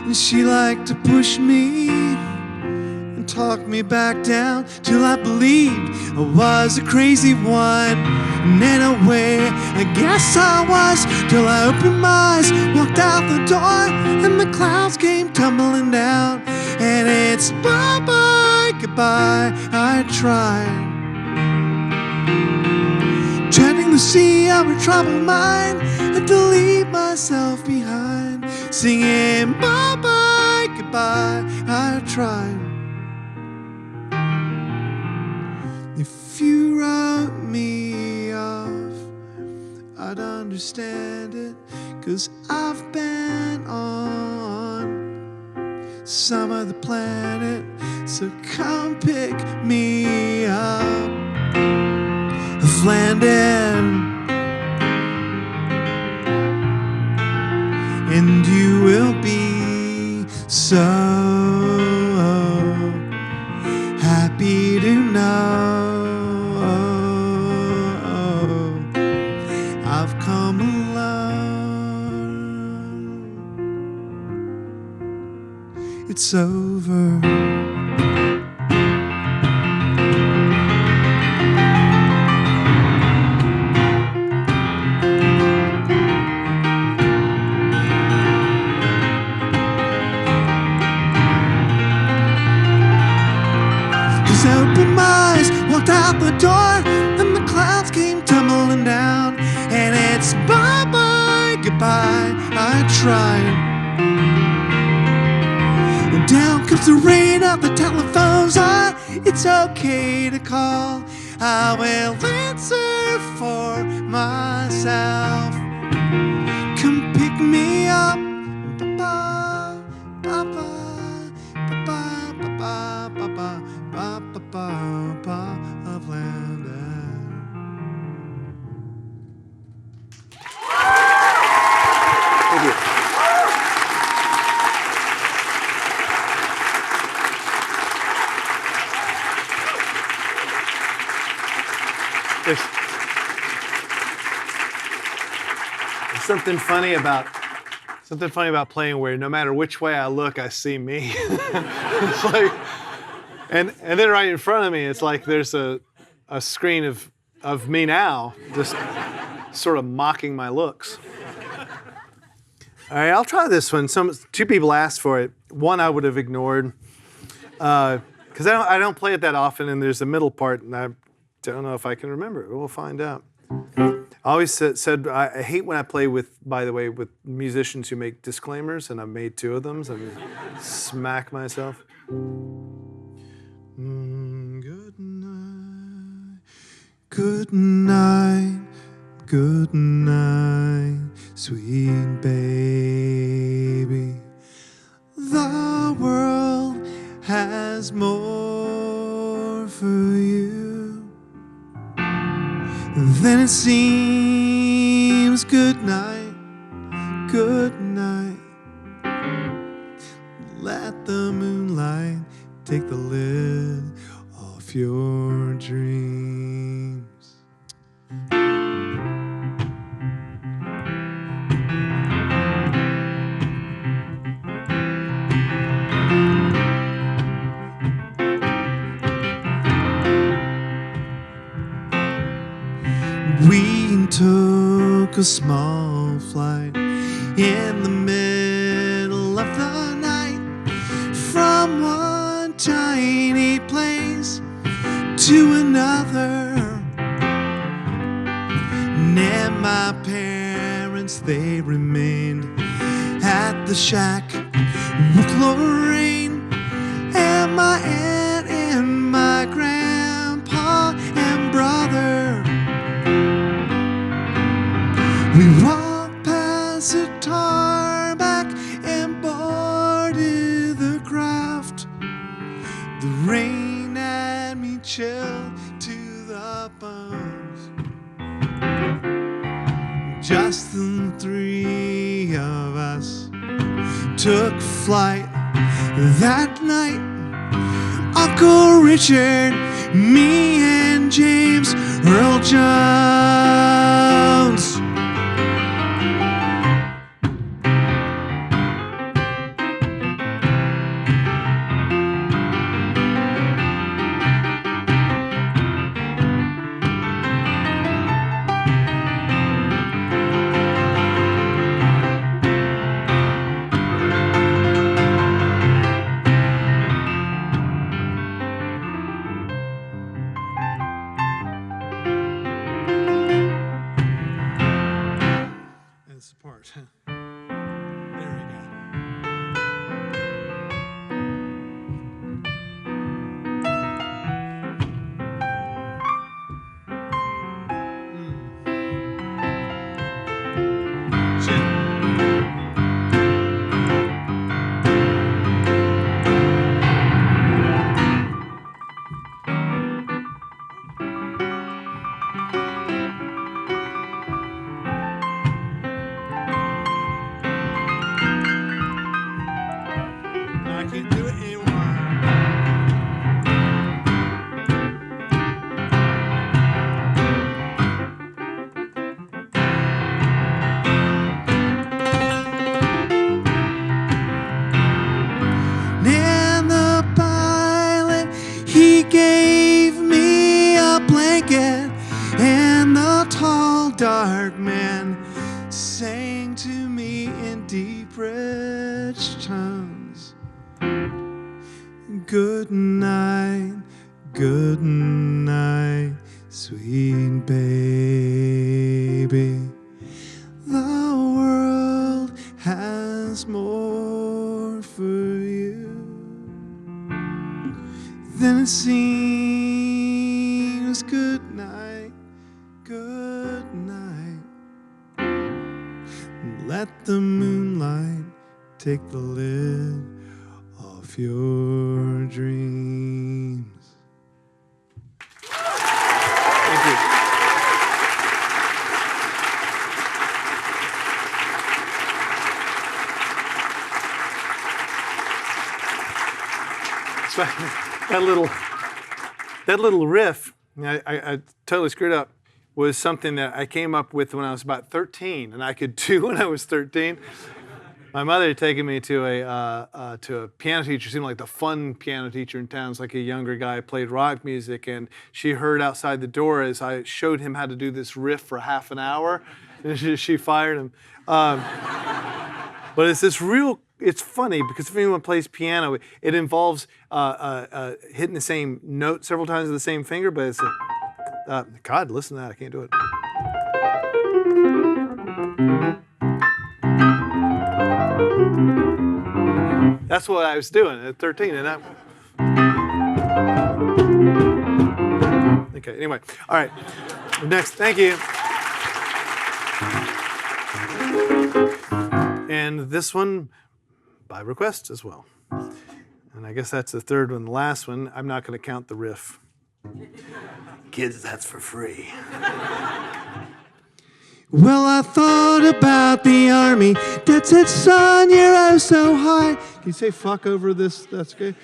And she liked to push me and talk me back down till I believed I was a crazy one. And in a way, I guess I was, till I opened my eyes, walked out the door, and the clouds came tumbling down. And it's bye-bye, goodbye, I tried. Treading the sea of a troubled mind, had to leave myself behind. Singing bye-bye, goodbye, I tried. If you wrote me off, I'd understand it, 'cause I've been on some other planet, so come pick me up. I've landed, and you will be so happy to know I've come along. It's over. I opened my eyes, walked out the door, and the clouds came tumbling down. And it's bye-bye, goodbye, I tried. And down comes the rain out the telephone's on. It's okay to call, I will answer for myself. Come pick me up, ba-ba, ba-ba, ba-ba, ba-ba, ba-ba. Of landed. Thank you. There's something funny about playing where no matter which way I look, I see me. It's like. And then right in front of me, it's like there's a screen of me now, just sort of mocking my looks. All right, I'll try this one. Two people asked for it. One I would have ignored because I don't play it that often, and there's a middle part, and I don't know if I can remember it. We'll find out. I always said I hate when I play with, by the way, with musicians who make disclaimers, and I've made 2 of them, so I'm gonna smack myself. Good night, good night, good night, sweet baby. The world has more for you than it seems. Good night, good night. Let the moonlight take the lid off your dreams. We took a small flight in the middle of the night from one tiny place to another. And my parents, they remained at the shack with Lorraine and my aunt and my grandpa and brother. We walked past the tarmac and boarded the craft. The rain had me chilled to the bones. Just the 3 of us took flight that night. Uncle Richard, me and and James Earl Jones. That's the part. There we go. Shit. No, I can't do it anymore. And the pilot, he gave me a blanket, and the tall, dark man sang to me in deep, rich tones. Good night, sweet baby. The world has more for you than it seems. Good night, good night. Let the moonlight take the lid off your dreams. Thank you. So, that little riff, I totally screwed up, was something that I came up with when I was about 13, and I could do when I was 13. My mother had taken me to a piano teacher, seemed like the fun piano teacher in town. It was like a younger guy, played rock music, and she heard outside the door as I showed him how to do this riff for half an hour, and she fired him. But it's this real, it's funny because if anyone plays piano, it involves hitting the same note several times with the same finger, but it's God, listen to that, I can't do it. That's what I was doing at 13, and okay, anyway, all right, next, thank you. And this one, by request as well. And I guess that's the third one, the last one. I'm not going to count the riff. Kids, that's for free. Well, I thought about the army. Dad said, son, you're oh so high. Can you say fuck over this? That's okay.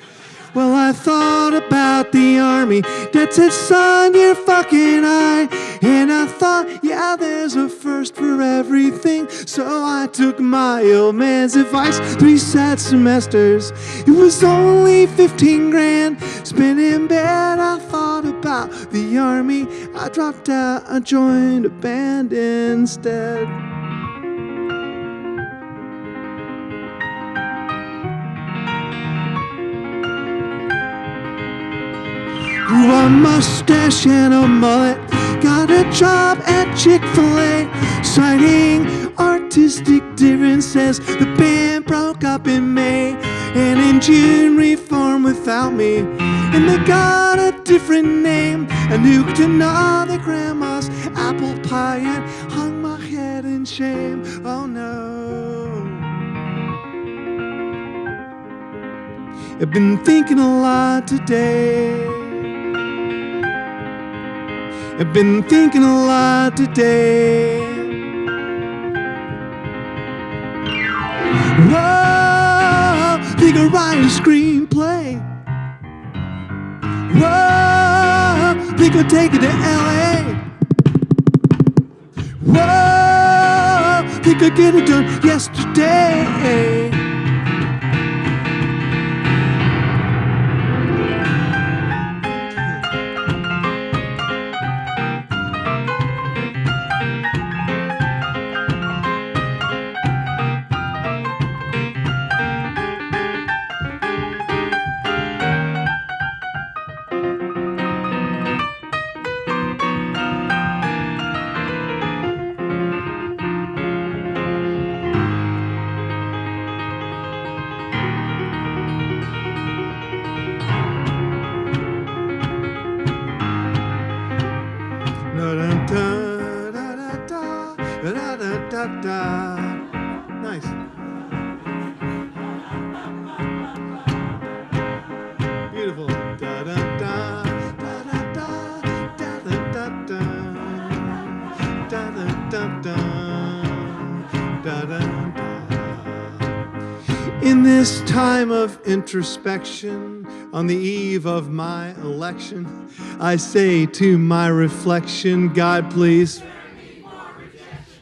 Well, I thought about the army. Dad said, son, you're fucking high. And I thought, yeah, there's a first for everything. So I took my old man's advice. 3 sad semesters. It was only 15 grand. Spent in bed, I thought about the army. I dropped out, I joined a band instead. Grew a mustache and a mullet. Got a job at Chick-fil-A. Citing artistic differences, the band broke up in May. And in June reformed without me. And they got a different name. I nuked another grandma's apple pie and hung my head in shame. Oh no. I've been thinking a lot today. I've been thinking a lot today. Whoa, think I'll write a screenplay. Whoa, think think I'll take it to LA. Whoa, think I get it done yesterday. Nice. Beautiful. Da da da da da da da da da da da da da da. In this time of introspection, on the eve of my election, I say to my reflection, God, please.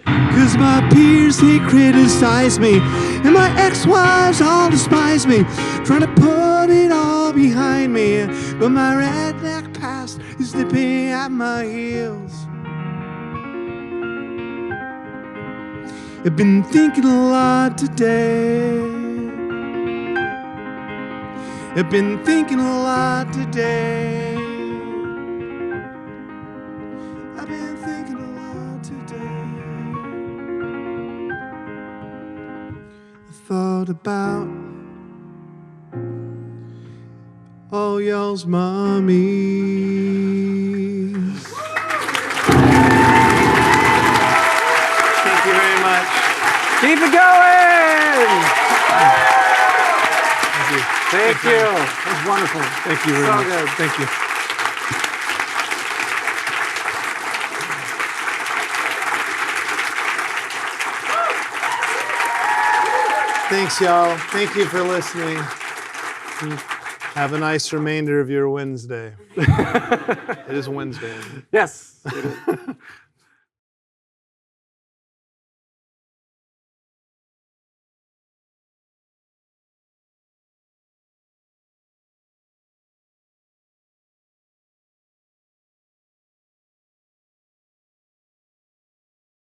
'Cause my peers, they criticize me, and my ex-wives all despise me, trying to put it all behind me, but my redneck past is nipping at my heels. I've been thinking a lot today. I've been thinking a lot today. I've been thinking a lot today. I thought about all y'all's mommies. Thank you very much. Keep it going! Thank you. That was wonderful. Thank you very So much. good. Thank you. Thanks, y'all. Thank you for listening. Have a nice remainder of your Wednesday. It is Wednesday. Yes.